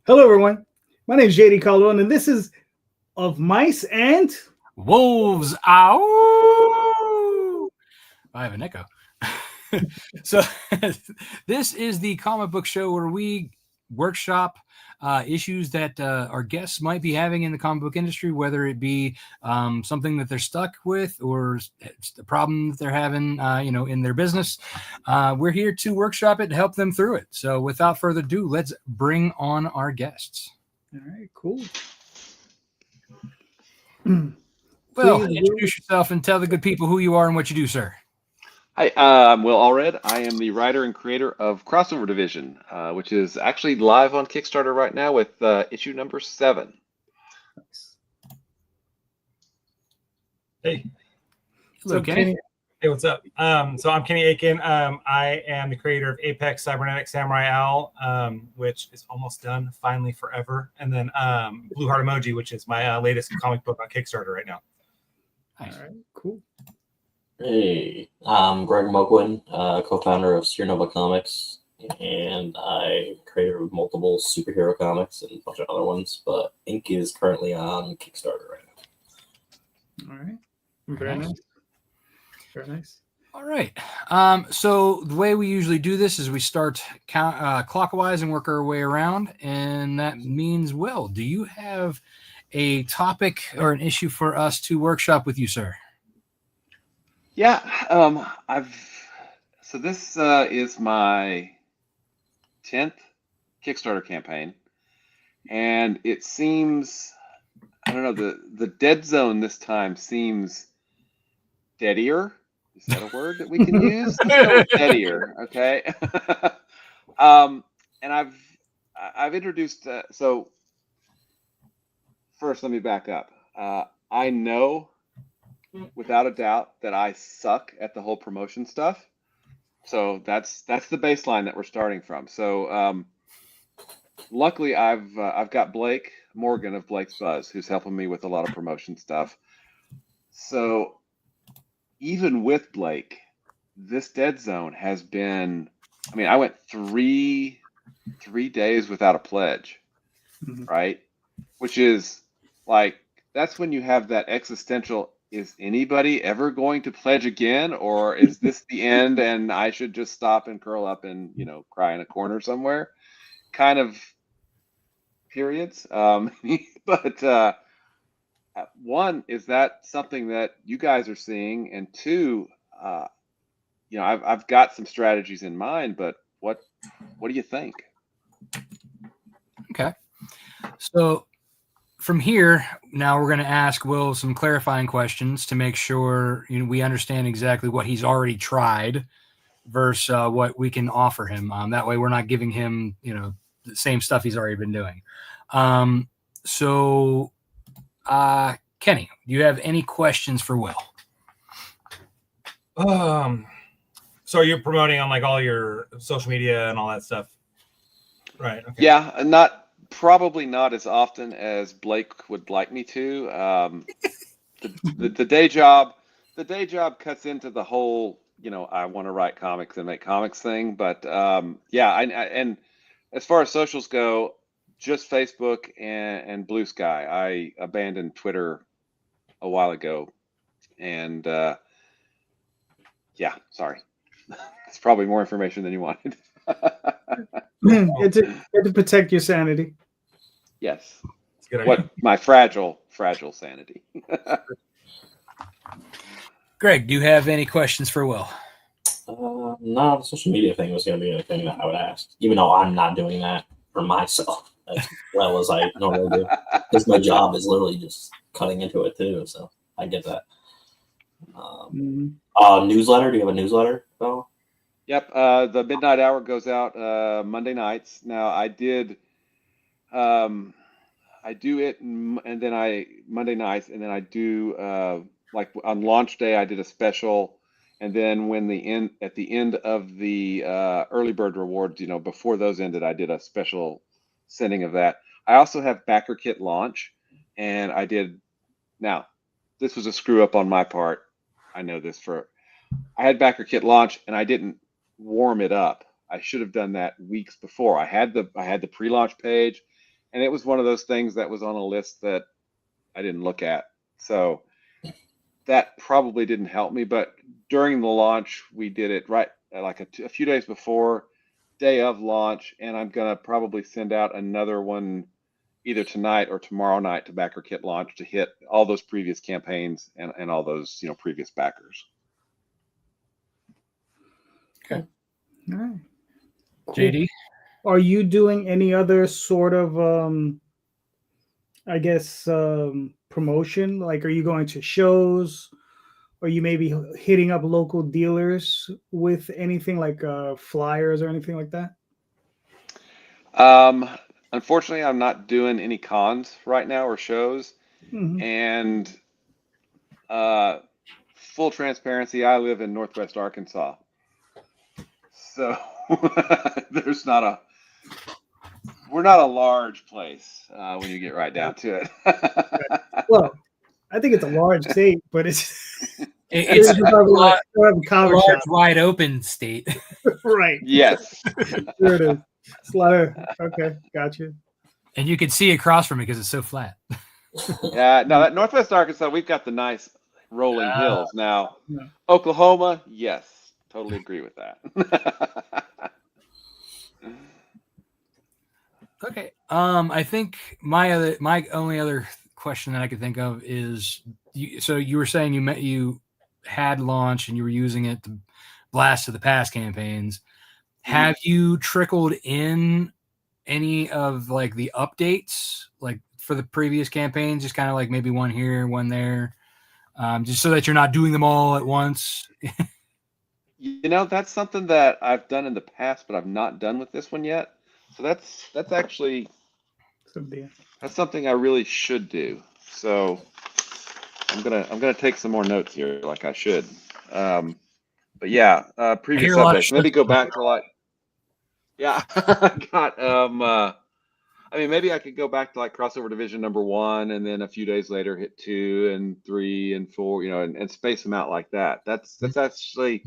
Hello, everyone. My name is JD Calderon, and this is Of Mice and Wolves. Ow! I have an echo. So, this is the comic book show where we workshop issues that our guests might be having in the comic book industry, whether it be something that they're stuck with or it's a problem that they're having, in their business. We're here to workshop it to help them through it. So, without further ado, let's bring on our guests. all right, cool. Well, introduce yourself and tell the good people who you are and what you do, sir. Hi, I'm Will Allred. I am the writer and creator of Crossover Division, which is actually live on Kickstarter right now with issue number 7. Hey. Hello, Kenny. Hey, what's up? So I'm Kenny Aitken. I am the creator of Apex Cybernetic Samurai Owl, which is almost done, finally, forever. And then Blue Heart Emoji, which is my latest comic book on Kickstarter right now. Nice. All right, cool. Hey, I'm Greg Moquin, co-founder of Nova Comics, and I creator of multiple superhero comics and a bunch of other ones, but ink is currently on Kickstarter right now. All right. Very nice. Very nice. All right. So the way we usually do this is we start clockwise and work our way around, and that means, Will, do you have a topic or an issue for us to workshop with you, sir? Yeah, so this is my 10th Kickstarter campaign, and it seems, I don't know, the dead zone this time seems deadier. Is that a word that we can use? Let's go with deadier, okay? And I've introduced, so first let me back up. I know without a doubt that I suck at the whole promotion stuff. So that's the baseline that we're starting from. So luckily I've got Blake Morgan of Blake's Buzz, who's helping me with a lot of promotion stuff. So even with Blake, this dead zone has been, I mean, I went three days without a pledge, right? Which is like, that's when you have that existential, is anybody ever going to pledge again? Or is this the end and I should just stop and curl up and, cry in a corner somewhere kind of periods. But one, is that something that you guys are seeing? And two, I've got some strategies in mind, but what do you think? Okay. So from here, now we're going to ask Will some clarifying questions to make sure we understand exactly what he's already tried versus what we can offer him. That way we're not giving him, the same stuff he's already been doing. So Kenny, do you have any questions for Will? So you're promoting on like all your social media and all that stuff, right? Okay. Yeah, probably not as often as Blake would like me to. The day job cuts into the whole, I want to write comics and make comics thing. But and as far as socials go, just Facebook and Blue Sky. I abandoned Twitter a while ago, and sorry, it's probably more information than you wanted. to protect your sanity. Yes. What my fragile sanity. Greg, do you have any questions for Will? No, the social media thing was going to be a thing that I would ask, even though I'm not doing that for myself as well as I normally do, because my job is literally just cutting into it too. So I get that. Newsletter? Do you have a newsletter, Bill? Yep. The Midnight Hour goes out Monday nights. Now I do it, and then Monday nights, and then I do like on launch day I did a special, and then at the end of the early bird rewards, before those ended, I did a special sending of that. I also have Backer Kit launch, and I did. Now, this was a screw up on my part. I know this I had Backer Kit launch, and I didn't warm it up. I should have done that weeks before. I had the pre-launch page, and it was one of those things that was on a list that I didn't look at. So that probably didn't help me. But during the launch, we did it right like a few days before, day of launch, and I'm gonna probably send out another one either tonight or tomorrow night to backer kit launch to hit all those previous campaigns and all those previous backers. Okay. All right. Cool. JD? Are you doing any other sort of promotion? Like, are you going to shows? Are you maybe hitting up local dealers with anything like flyers or anything like that? Unfortunately, I'm not doing any cons right now or shows. Mhm. And full transparency, I live in Northwest Arkansas. So we're not a large place when you get right down to it. Well, I think it's a large state, but it's It's a a comic large, shop. wide open state. Right. Yes. There it is. It's a lot of, okay, gotcha. And you can see across from it because it's so flat. Yeah, no, that Northwest Arkansas, we've got the nice rolling hills. Now, Yeah. Oklahoma, yes, totally agree with that. Okay. I think my only other question that I could think of is so you were saying you had launch and you were using it to blast to the past campaigns. Have you trickled in any of like the updates like for the previous campaigns, just kind of like maybe one here, one there, just so that you're not doing them all at once? That's something that I've done in the past, but I've not done with this one yet. So that's actually that's something I really should do. So I'm gonna take some more notes here, like I should. But yeah, previous updates. Maybe go back to like, yeah, I got I mean, maybe I could go back to like crossover division number 1, and then a few days later hit 2 and 3 and 4, and space them out like that. That's actually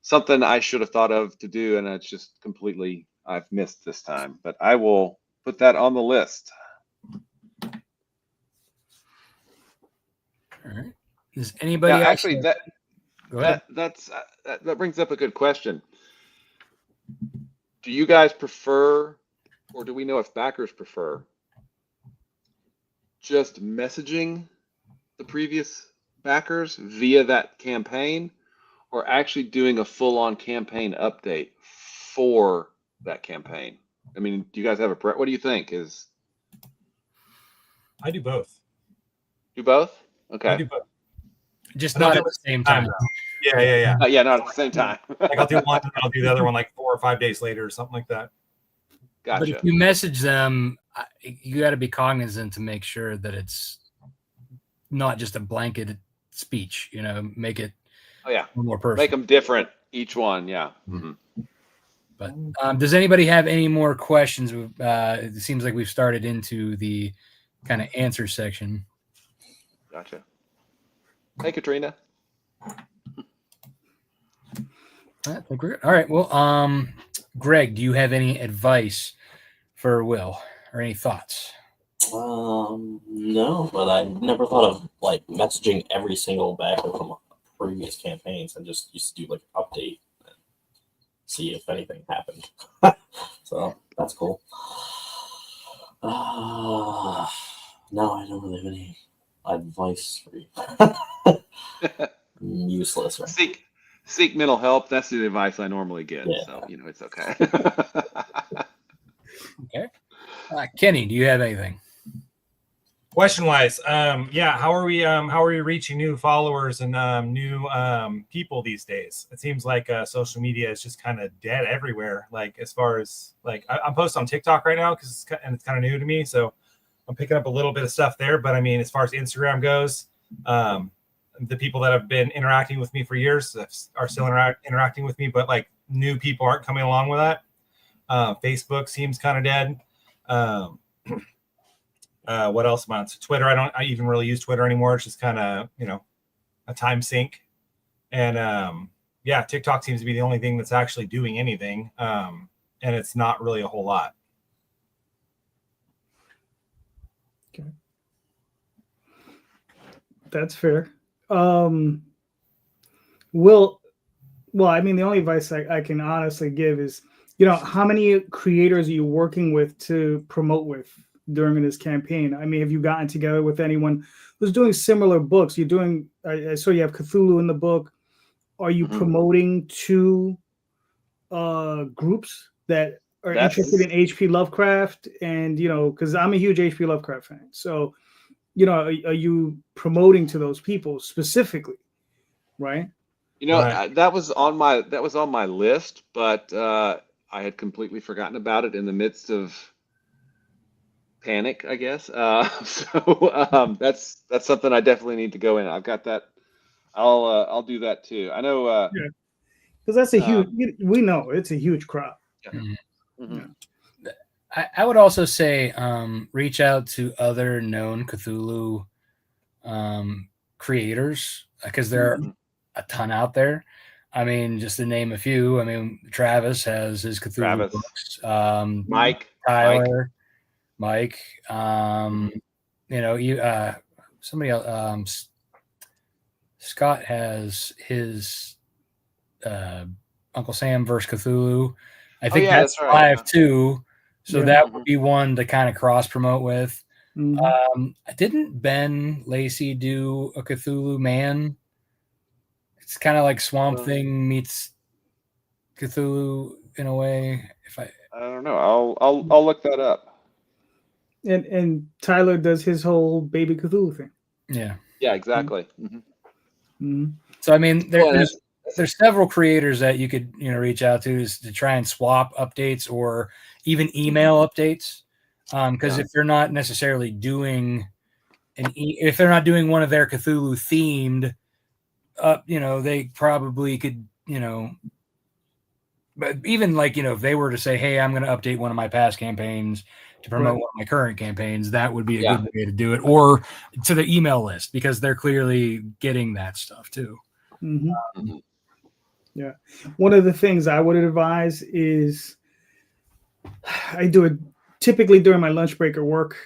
something I should have thought of to do, and it's just completely I've missed this time. But I will put that on the list. All right. Does anybody else actually go ahead? That brings up a good question. Do you guys prefer, or do we know if backers prefer, just messaging the previous backers via that campaign, or actually doing a full-on campaign update for that campaign? I mean, do you guys have what do you think? I do both. Do both? Okay. I do both. Just not at the same time. Yeah. Yeah, not at the same time. Like I'll do one and I'll do the other one like 4 or 5 days later or something like that. Gotcha. But if you message them, you got to be cognizant to make sure that it's not just a blanket speech. Make it more personal. Make them different, each one. Yeah. Mm-hmm. But does anybody have any more questions? It seems like we've started into the kind of answer section. Gotcha. Hey, Katrina. I think we're good. All right. Well, Greg, do you have any advice for Will or any thoughts? No, but I never thought of like messaging every single backer from previous campaigns. I just used to do like an update and see if anything happened. So that's cool. No, I don't really have any advice for you. Useless, right? Seek mental help. That's the advice I normally get. Yeah. So it's okay. Okay. Kenny, do you have anything? Question wise, how are we reaching new followers and new people these days? It seems like social media is just kind of dead everywhere. Like as far as like I'm posting on TikTok right now because it's kind of new to me, so I'm picking up a little bit of stuff there. But I mean, as far as Instagram goes, the people that have been interacting with me for years are still interacting with me, but like new people aren't coming along with that. Facebook seems kind of dead. What else am I on? Twitter. I even really use Twitter anymore. It's just kind of, a time sink. And TikTok seems to be the only thing that's actually doing anything. And it's not really a whole lot. That's fair. Um, will well, I mean, the only advice I can honestly give is, how many creators are you working with to promote with during this campaign? I mean, have you gotten together with anyone who's doing similar books? You're doing, I saw you have Cthulhu in the book. Are you Mhm. promoting to groups that are interested in H.P. Lovecraft? And, because I'm a huge H.P. Lovecraft fan. So, are you promoting to those people specifically? Right? Right. That was on my list, but I had completely forgotten about it in the midst of panic, I guess. That's something I definitely need to go in. I've got that. I'll do that too. I know. Yeah. Because that's a huge, Um, we know it's a huge crowd. Mhm. mhm. I would also say reach out to other known Cthulhu creators, because there are Mhm. a ton out there. I mean, just to name a few. I mean, Travis has his Cthulhu Travis, books. Mike, Tyler, Mike. Mhm. Somebody else. Scott has his Uncle Sam versus Cthulhu. I Oh think yeah, that's that's right. live too. So Yeah. that Mhm. would be one to kind of cross promote with. Mhm. Didn't Ben Lacey do a Cthulhu Man? It's kind of like Swamp Uh, Thing meets Cthulhu in a way. I don't know. I'll look that up. And Tyler does his whole baby Cthulhu thing. Yeah. Yeah, exactly. Mhm. Mhm. So I mean, Well, and there's several creators that you could reach out to try and swap updates or even email updates. Because Yeah. if they're not necessarily doing if they're not doing one of their Cthulhu themed, they probably could, but even like, if they were to say, hey, I'm going to update one of my past campaigns to promote Right. one of my current campaigns, that would be a Yeah. good way to do it, or to the email list, because they're clearly getting that stuff too. Mhm. Mhm. Yeah. One of the things I would advise is I do it typically during my lunch break at work.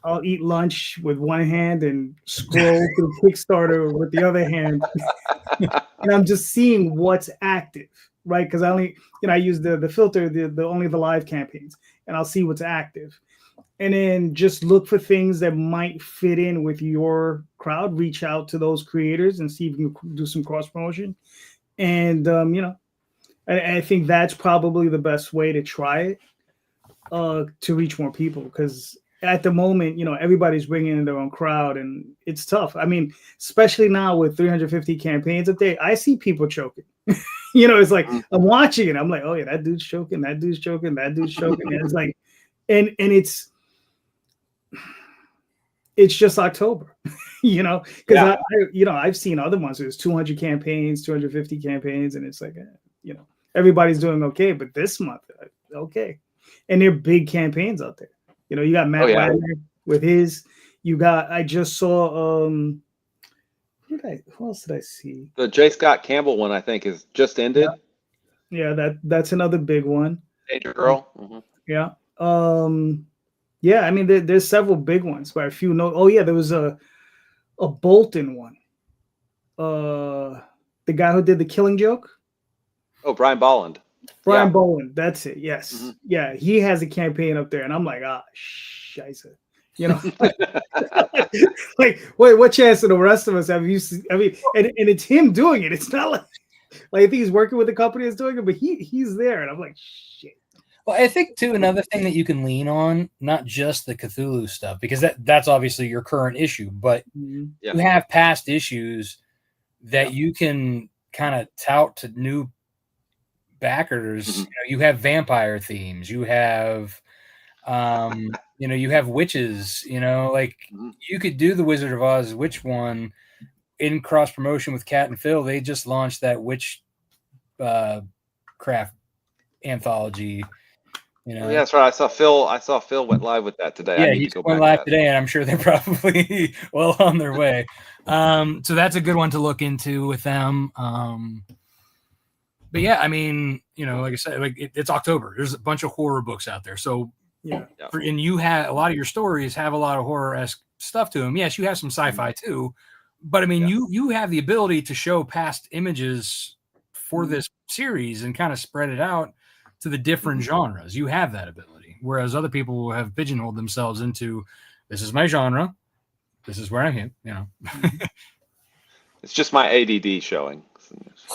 I'll eat lunch with one hand and scroll through Kickstarter with the other hand, and I'm just seeing what's active, right? Because I only, I use the filter, the only the live campaigns, and I'll see what's active, and then just look for things that might fit in with your crowd. Reach out to those creators and see if you can do some cross promotion, and I think that's probably the best way to try it, to reach more people, because at the moment, everybody's bringing in their own crowd, and it's tough. I mean, especially now with 350 campaigns a day, I see people choking. It's like Mhm. I'm watching it. I'm like, oh yeah, that dude's choking, that dude's choking, that dude's choking. And it's like, and it's just October, because Yeah. I've seen other ones. There's 200 campaigns, 250 campaigns, and it's like, everybody's doing okay, but this month, okay, and they're big campaigns out there. You got Oh Matt yeah. Wagner with his. I just saw who else did I see? The J. Scott Campbell one, I think, is just ended. Yeah, that's another big one. Danger Girl. Mhm. Yeah. Yeah, I mean, there's several big ones, but a few no. Oh yeah, there was a Bolton one. The guy who did the Killing Joke, Oh, Brian Bolland. Brian Yeah. Bowen. That's it. Yes. Mhm. Yeah, he has a campaign up there, and I'm like, scheisse. Like, wait, what chance do the rest of us have? You see, I mean, and it's him doing it. It's not like I think he's working with the company that's doing it, but he's there, and I'm like, shit. Well, I think too, another thing that you can lean on, not just the Cthulhu stuff, because that's obviously your current issue, but Mhm. Yeah. you have past issues that Yeah. you can kind of tout to new backers. Mhm. You have vampire themes, you have you have witches, like Mhm. you could do the Wizard of Oz witch one in cross promotion with Cat and Phil. They just launched that witch craft anthology. Oh, yeah, that's right. I saw Phil went live with that today. I Yeah, need to he's go going back live to that. today, and I'm sure they're probably well on their way. So that's a good one to look into with them. But yeah, I mean, like I said, like it's October. There's a bunch of horror books out there. So Yeah. and you have a lot of your stories have a lot of horror-esque stuff to them. Yes, you have some sci-fi too, but I mean, you have the ability to show past images for this series and kind of spread it out to the different genres. You have that ability, whereas other people have pigeonholed themselves into, this is my genre, this is where I'm in, you know. It's just my ADD showing.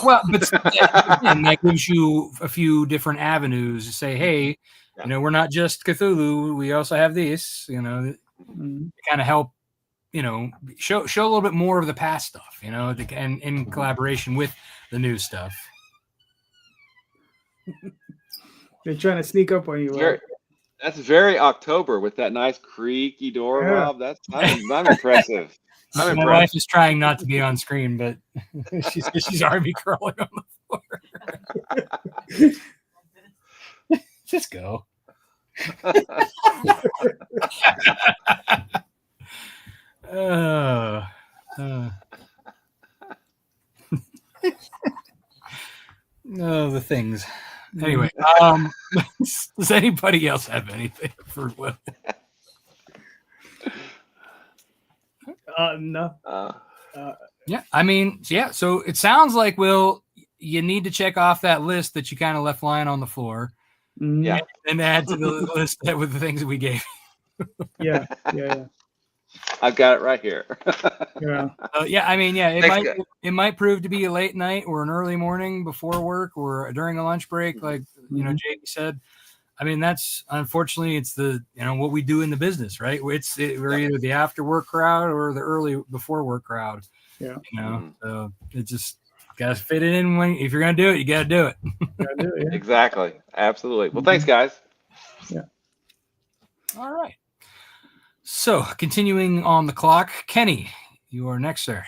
Well, but again, that gives you a few different avenues to say, hey, you know, we're not just Cthulhu, we also have this, you know, kind of help, you know, show a little bit more of the past stuff, you know, and in collaboration with the new stuff. They're trying to sneak up on you. That's very October with that nice creaky door, Rob. I'm impressive. My wife is trying not to be on screen, but she's already crawling on the floor. Just go. The things. Anyway, does anybody else have anything for Will? No. Yeah, I mean, yeah. So it sounds like, Will, you need to check off that list that you kind of left lying on the floor. Yeah, and add to the list that with the things that we gave. Yeah. I've got it right here. Yeah, I mean, yeah, it might prove to be a late night or an early morning before work or during a lunch break, like you know, Jake said. I mean, that's unfortunately it's the what we do in the business, right? We're either the after work crowd or the early before work crowd. Yeah, so it just gotta fit it in. If you're gonna do it, you gotta do it. Exactly, absolutely. Well, thanks, guys. Yeah. All right. So, continuing on the clock, Kenny, you are next, sir.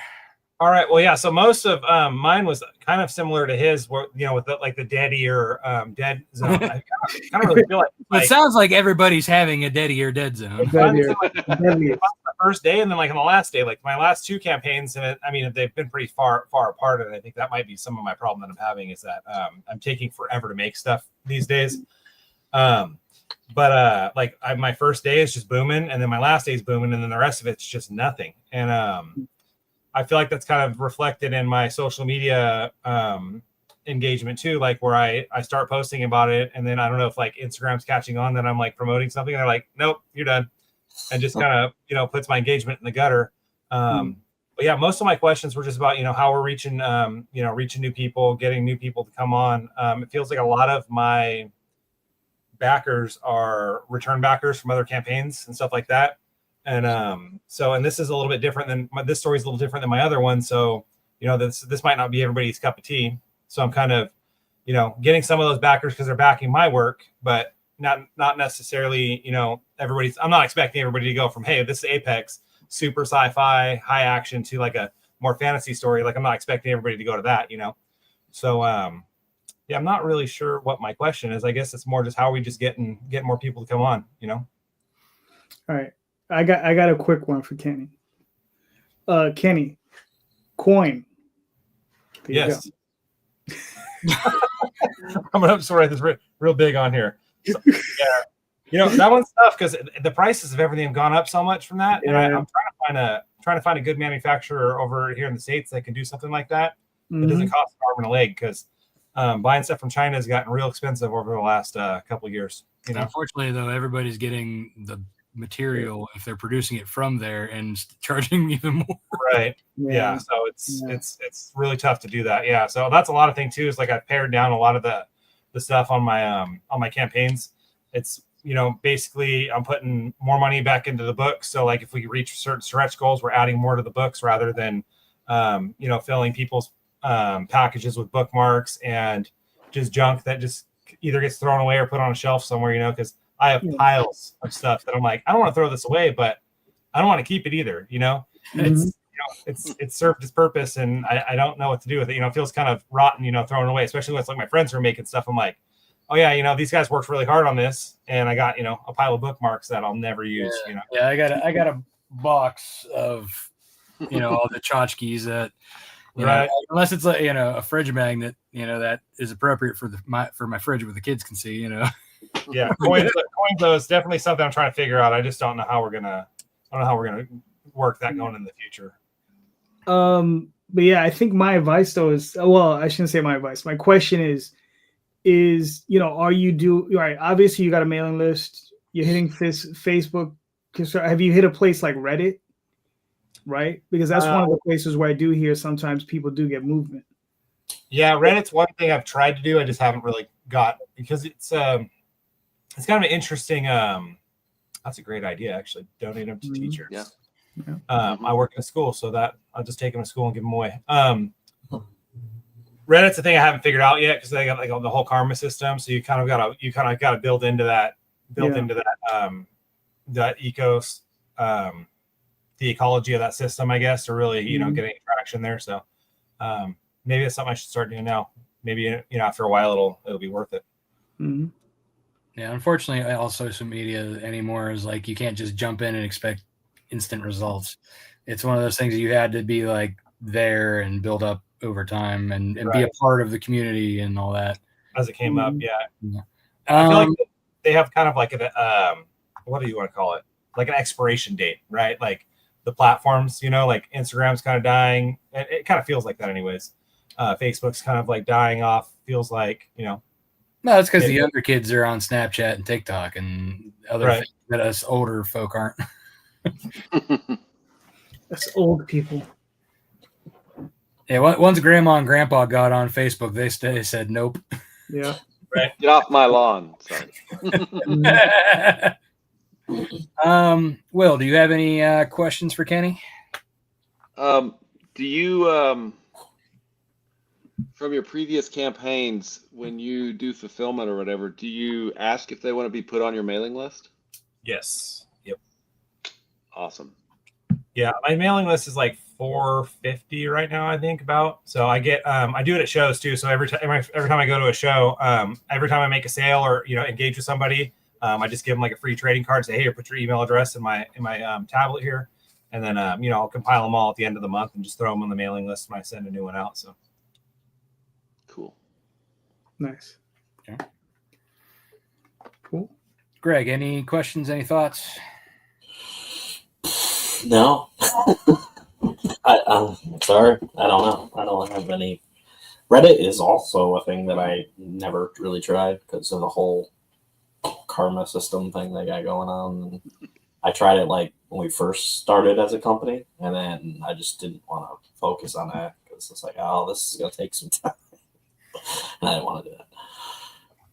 All right. Well, yeah. So most of mine was kind of similar to his, with the deadier dead zone. I kind of really feel like it sounds like everybody's having a deadier dead zone. The first day, and then like on the last day, like my last two campaigns, and they've been pretty far apart, and I think that might be some of my problem that I'm having is that I'm taking forever to make stuff these days. But my first day is just booming, and then my last day is booming, and then the rest of it's just nothing. And I feel like that's kind of reflected in my social media engagement too, like where I start posting about it, and then I don't know if like Instagram's catching on that I'm like promoting something, and they're like, nope, you're done, and just kind of puts my engagement in the gutter. But yeah, most of my questions were just about how we're reaching reaching new people, getting new people to come on. It feels like a lot of my backers are return backers from other campaigns and stuff like that. And and this is a little bit different than this story is a little different than my other one. So, this might not be everybody's cup of tea. So I'm kind of, getting some of those backers because they're backing my work, but not necessarily, I'm not expecting everybody to go from, hey, this is Apex, super sci-fi, high action to like a more fantasy story. Like I'm not expecting everybody to go to that, So yeah, I'm not really sure what my question is. I guess it's more just how are we just getting more people to come on, All right. I got a quick one for Kenny. Kenny, coin. There yes. I'm gonna have to write this real big on here. So, yeah, that one's tough because the prices of everything have gone up so much from that, and I'm trying to find a good manufacturer over here in the States that can do something like that. It doesn't cost an arm and a leg because buying stuff from China has gotten real expensive over the last couple of years. Unfortunately, though, everybody's getting the material if they're producing it from there and charging even more. Right. Yeah. So it's really tough to do that. Yeah. So that's a lot of things too. Is like I've pared down a lot of the stuff on my campaigns. It's basically I'm putting more money back into the books. So like if we reach certain stretch goals, we're adding more to the books rather than filling people's packages with bookmarks and just junk that just either gets thrown away or put on a shelf somewhere, because I have piles of stuff that I'm like, I don't want to throw this away, but I don't want to keep it either. It's served its purpose and I don't know what to do with it. It feels kind of rotten, thrown away, especially when it's like my friends who are making stuff. I'm like, oh yeah, these guys worked really hard on this. And I got, a pile of bookmarks that I'll never use, Yeah. I got a box of, all the tchotchkes that, right. Unless it's like, a fridge magnet, that is appropriate for my fridge where the kids can see, Yeah, coins though is definitely something I'm trying to figure out. I just don't know how we're gonna work that going in the future. But yeah, I think my advice though is, well, I shouldn't say my advice. My question is, are you right? Obviously, you got a mailing list. You're hitting Facebook. Have you hit a place like Reddit? Right, because that's one of the places where I do hear sometimes people do get movement. Yeah, Reddit's one thing I've tried to do. I just haven't really got, because it's kind of an interesting. That's a great idea, actually. Donate them to teachers. Yeah. I work in a school, so that I'll just take them to school and give them away. Reddit's the thing I haven't figured out yet, because they got like the whole karma system. So you kind of got to build into that that ecos, the ecology of that system, I guess, to really get any traction there. So maybe that's something I should start doing now. Maybe after a while it'll be worth it. Mm-hmm. Yeah, unfortunately, all social media anymore is like you can't just jump in and expect instant results. It's one of those things that you had to be like there and build up over time and be a part of the community and all that. As it came up, yeah. I feel like they have kind of like what do you want to call it? Like an expiration date, right? Like the platforms, like Instagram's kind of dying. It kind of feels like that anyways. Facebook's kind of like dying off. Feels like, No, it's because the younger kids are on Snapchat and TikTok and other things that us older folk aren't. That's old people. Yeah, once Grandma and Grandpa got on Facebook, they said nope. Yeah. Right. Get off my lawn. Sorry. Will, do you have any questions for Kenny? Do you from your previous campaigns, when you do fulfillment or whatever, do you ask if they want to be put on your mailing list? Yes. Yep. Awesome. Yeah, my mailing list is like 450 right now, I think, about. So I get I do it at shows too. So every time I go to a show, every time I make a sale or engage with somebody, I just give them like a free trading card. Say, hey, put your email address in my tablet here, and then I'll compile them all at the end of the month and just throw them on the mailing list when I send a new one out. So cool. Nice. Okay. Cool. Greg, any questions? Any thoughts? No. I'm sorry. I don't know. I don't have any. Reddit is also a thing that I never really tried because of the whole karma system thing they got going on. And I tried it like when we first started as a company, and then I just didn't want to focus on that because it's like, oh, this is going to take some time. And I didn't want to do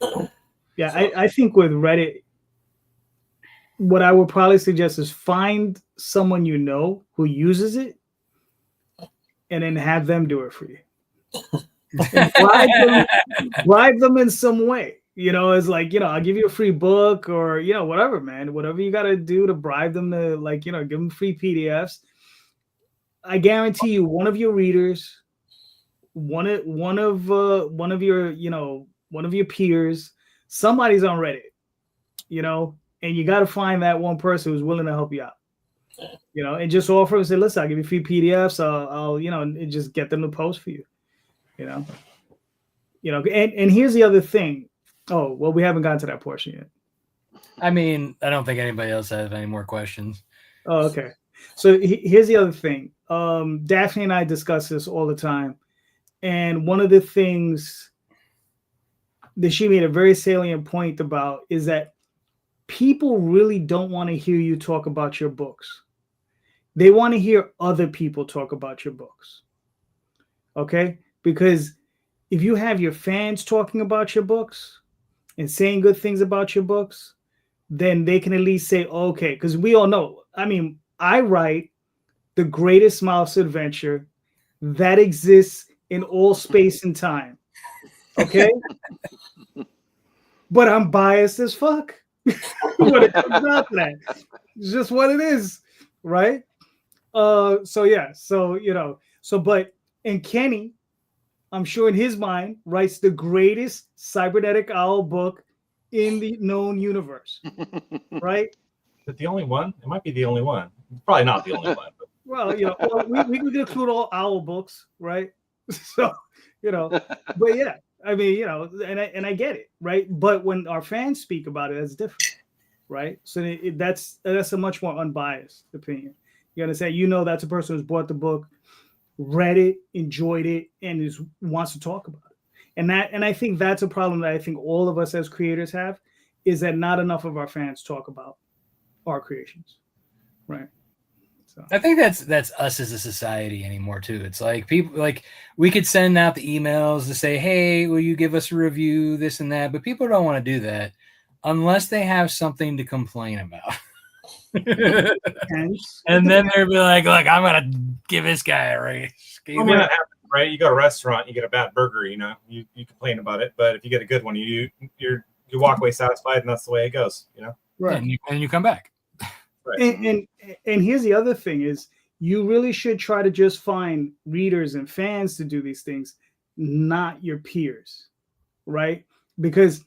that. Yeah, so. I think with Reddit, what I would probably suggest is find someone who uses it and then have them do it for you. Bribe them in some way. It's like, I'll give you a free book or, whatever, man. Whatever you got to do to bribe them to, like, give them free PDFs. I guarantee you one of your readers, one of your peers, somebody's on Reddit, and you got to find that one person who's willing to help you out, and just offer and say, listen, I'll give you free PDFs. I'll and just get them to post for you, and here's the other thing. Oh, well, we haven't gotten to that portion yet. I mean, I don't think anybody else has any more questions. Oh, okay. So here's the other thing. Daphne and I discuss this all the time. And one of the things that she made a very salient point about is that people really don't want to hear you talk about your books. They want to hear other people talk about your books. Okay? Because if you have your fans talking about your books and saying good things about your books, then they can at least say, okay, because we all know, I mean, I write the greatest mouse adventure that exists in all space and time. Okay? But I'm biased as fuck when it comes out to that. It's just what it is, right? And Kenny, I'm sure in his mind, writes the greatest cybernetic owl book in the known universe, right? Is it the only one? It might be the only one. Probably not the only one. But. Well, we could include all owl books, right? So, but yeah, I mean, and I get it, right? But when our fans speak about it, it's different, right? So that's a much more unbiased opinion. You understand? You know that's a person who's bought the book, read it, enjoyed it, and wants to talk about it. And I think that's a problem that I think all of us as creators have, is that not enough of our fans talk about our creations, right? So I think that's us as a society anymore too. It's like people, like, we could send out the emails to say, hey, will you give us a review, this and that, but people don't want to do that unless they have something to complain about. And then they'll be like, look, I'm gonna give this guy a raise. I mean, that happens, right? You go to a restaurant, you get a bad burger, you know, you complain about it, but if you get a good one, you walk away satisfied, and that's the way it goes, you know. right. And you come back. Right. And here's the other thing is, you really should try to just find readers and fans to do these things, not your peers, right? Because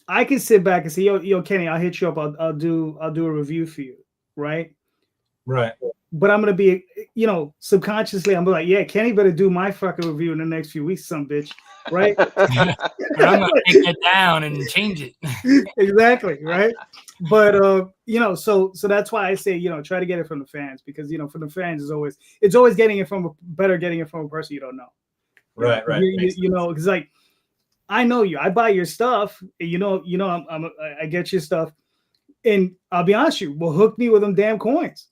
I can sit back and say, yo, Kenny, I'll hit you up. I'll do a review for you, right? Right. But I'm gonna be, subconsciously, I'm like, yeah, Kenny better do my fucking review in the next few weeks, some bitch, right? I'm gonna take it down and change it. Exactly, right? But so that's why I say, try to get it from the fans, because from the fans it's always getting it from a person you don't know. Right. Because like, I know you, I buy your stuff, I get your stuff, and I'll be honest with you, well, hook me with them damn coins.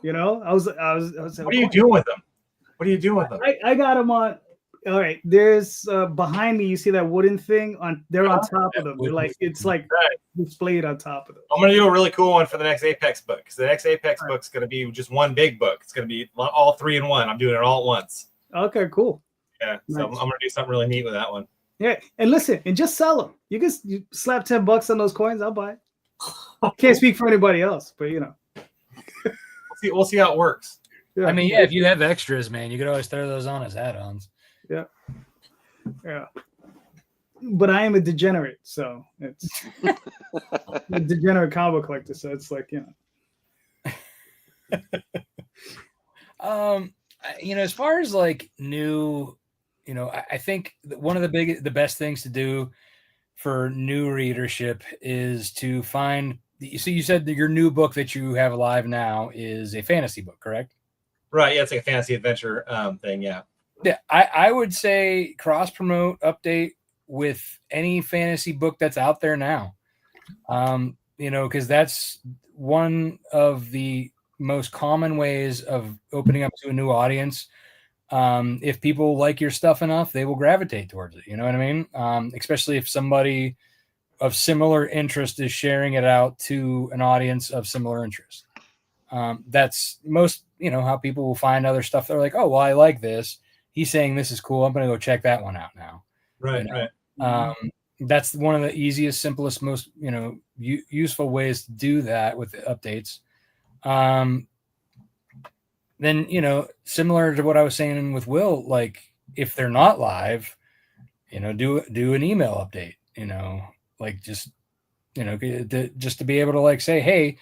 I was what are you doing with them? I got them on. All right, there's behind me. You see that wooden thing they're on top of them. They're like, it's like displayed on top of them. I'm gonna do a really cool one for the next Apex book, because the next Apex book's gonna be just one big book. It's gonna be all 3 in 1. I'm doing it all at once. Okay, cool. Yeah, so I'm gonna do something really neat with that one. Yeah, and listen, and just sell them. You slap $10 on those coins, I'll buy it. Can't speak for anybody else, but We'll see how it works. Yeah. I mean, yeah, if you have extras, man, you could always throw those on as add-ons. Yeah. But I am a degenerate, so it's a degenerate comic collector. So it's like, as far as like new, I think one of the best things to do for new readership is to find. So you said that your new book that you have alive now is a fantasy book, correct? Right. Yeah, it's like a fantasy adventure thing. Yeah. Yeah, I would say cross promote, update with any fantasy book that's out there now. Because that's one of the most common ways of opening up to a new audience. If people like your stuff enough, they will gravitate towards it. You know what I mean? Especially if somebody of similar interest is sharing it out to an audience of similar interest. That's most, how people will find other stuff. They're like, oh, well, I like this. He's saying this is cool. I'm going to go check that one out now. Right. Right. That's one of the easiest, simplest, most, useful ways to do that with the updates. Then, similar to what I was saying with Will, like if they're not live, do an email update, like just to be able to like say, hey,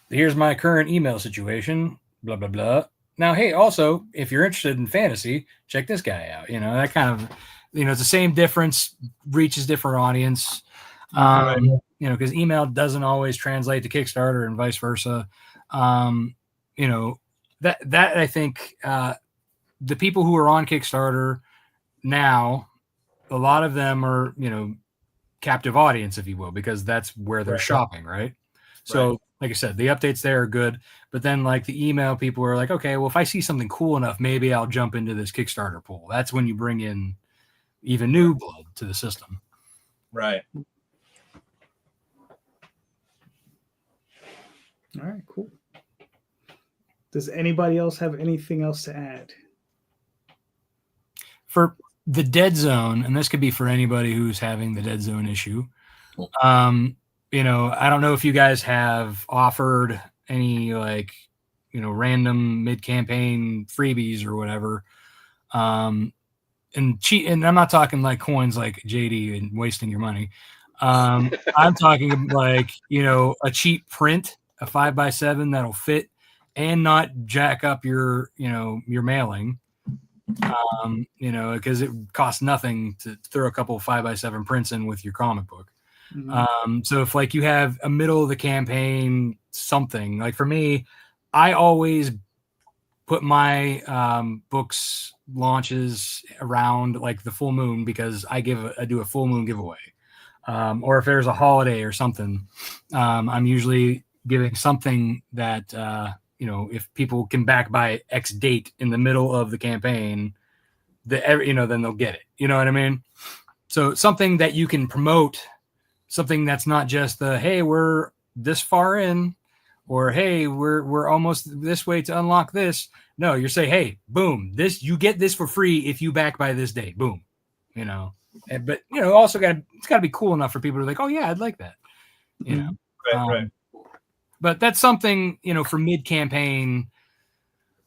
here's my current email situation, blah, blah, blah. Now, hey, also, if you're interested in fantasy, check this guy out. That kind of, it's the same difference, reaches different audience. Because email doesn't always translate to Kickstarter and vice versa. That I think the people who are on Kickstarter now, a lot of them are, captive audience, if you will, because that's where they're shopping, right? So, like I said, the updates there are good, but then like the email people are like, okay, well, if I see something cool enough, maybe I'll jump into this Kickstarter pool. That's when you bring in even new blood to the system. Right. All right, cool. Does anybody else have anything else to add? For the dead zone, and this could be for anybody who's having the dead zone issue. I don't know if you guys have offered any random mid-campaign freebies or whatever. And I'm not talking like coins like JD and wasting your money. I'm talking like, a cheap print, a 5x7 that'll fit and not jack up your mailing. Because it costs nothing to throw a couple of 5x7 prints in with your comic book. Mm-hmm. So if like you have a middle of the campaign, something like for me, I always put my books launches around like the full moon because I do a full moon giveaway. Or if there's a holiday or something, I'm usually giving something that, if people can back by X date in the middle of the campaign, then they'll get it. You know what I mean? So something that you can promote, something that's not just hey, we're this far in, or hey, we're almost this way to unlock this. No, you're saying, hey, boom, you get this for free if you back by this date. Boom. But also it's got to be cool enough for people to be like, oh yeah, I'd like that. Right. But that's something for mid campaign.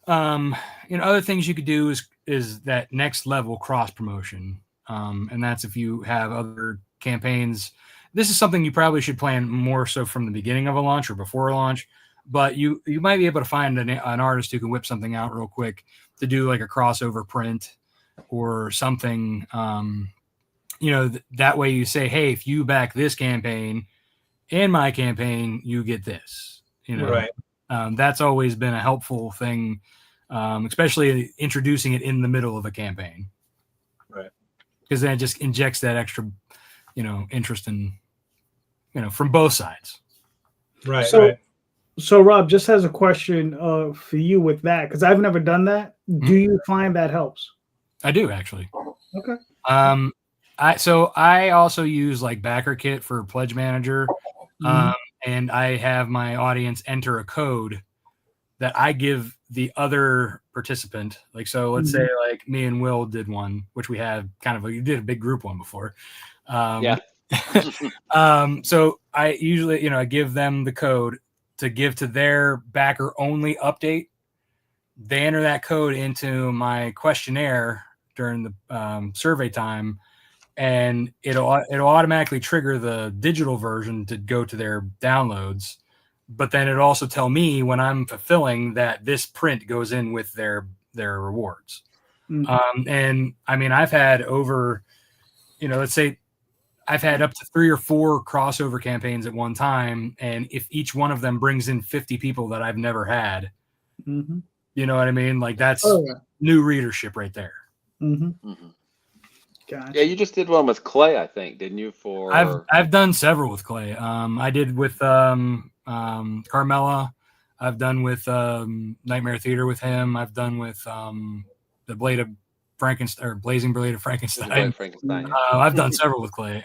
Other things you could do is that next level cross promotion, and that's if you have other campaigns. This is something you probably should plan more so from the beginning of a launch or before a launch. But you might be able to find an artist who can whip something out real quick to do like a crossover print or something. That way you say, hey, if you back this campaign and my campaign, you get this. Right. That's always been a helpful thing, especially introducing it in the middle of a campaign. Right. Because then it just injects that extra, interest in, from both sides. Right. So Rob, just has a question for you with that, because I've never done that. Mm-hmm. Do you find that helps? I do actually. Okay. I also use like backer kit for Pledge Manager, and I have my audience enter a code that I give the other participant. Like, so let's say like me and Will did one, which we had you did a big group one before. Yeah. So I usually, I give them the code to give to their backer only update. They enter that code into my questionnaire during the survey time, and it'll automatically trigger the digital version to go to their downloads. But then it'll also tell me when I'm fulfilling that this print goes in with their rewards. And I mean, I've had over, let's say I've had up to 3 or 4 crossover campaigns at one time. And if each one of them brings in 50 people that I've never had, you know what I mean? Like that's new readership right there. Gotcha. Yeah, you just did one with Clay, I think, didn't you? I've done several with Clay. I did with Carmella. I've done with Nightmare Theater with him. I've done with the Blade of Frankenstein or Blazing Blade of Frankenstein. I've done several with Clay.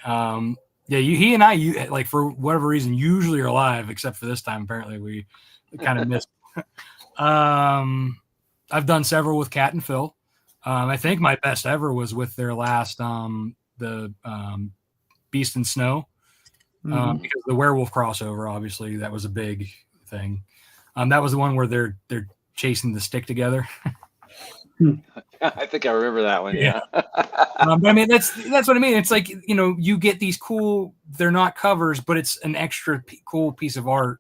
He and I, like for whatever reason, usually are alive, except for this time. Apparently, we kind of missed. I've done several with Cat and Phil. I think my best ever was with their last the Beast and Snow, because the werewolf crossover, obviously, that was a big thing. That was the one where they're chasing the stick together. I think I remember that one. Yeah. But I mean, that's what I mean. It's like, you get these cool, they're not covers, but it's an extra cool piece of art,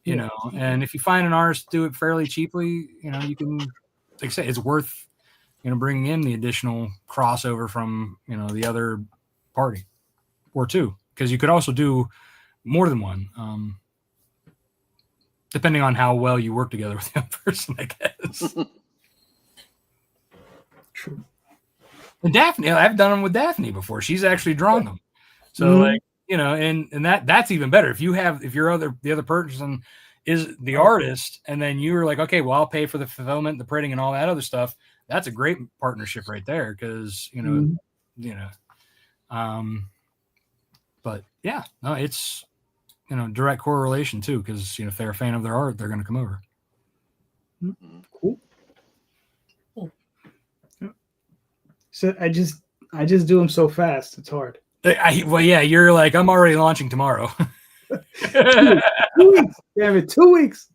and if you find an artist do it fairly cheaply, you can, like I say, it's worth, bringing in the additional crossover from, the other party or two, because you could also do more than one, depending on how well you work together with the other person, I guess. True. And Daphne, I've done them with Daphne before. She's actually drawn them. So and that's even better. If the other person is the artist, and then you're like, okay, well, I'll pay for the fulfillment, the printing, and all that other stuff. That's a great partnership right there, because but yeah, no, it's direct correlation too, because if they're a fan of their art, they're going to come over. Cool. So I just do them so fast. It's hard. You're like, I'm already launching tomorrow. 2 weeks. Damn it, 2 weeks.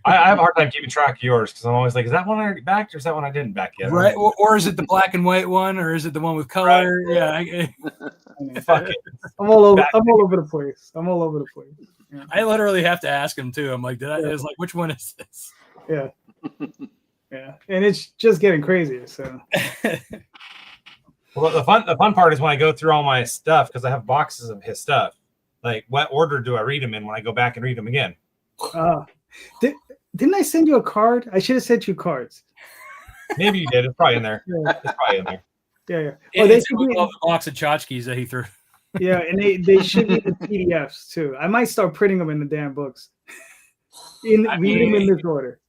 I have a hard time keeping track of yours, because I'm always like, is that one I already backed, or is that one I didn't back yet? Right. Or is it the black and white one, or is it the one with color? Right. Yeah. Fuck it. I'm all over the place. Yeah. I literally have to ask him too. I'm like, it's like, which one is this? Yeah. Yeah. And it's just getting crazier. So well, the fun part is when I go through all my stuff, because I have boxes of his stuff. Like, what order do I read them in when I go back and read them again? Didn't I send you a card? I should have sent you cards. Maybe you did. It's probably in there. Yeah. It's probably in there. Yeah. Oh, It's all the box of tchotchkes that he threw. Yeah, and they should be the PDFs too. I might start printing them in the damn books. Read them in this order.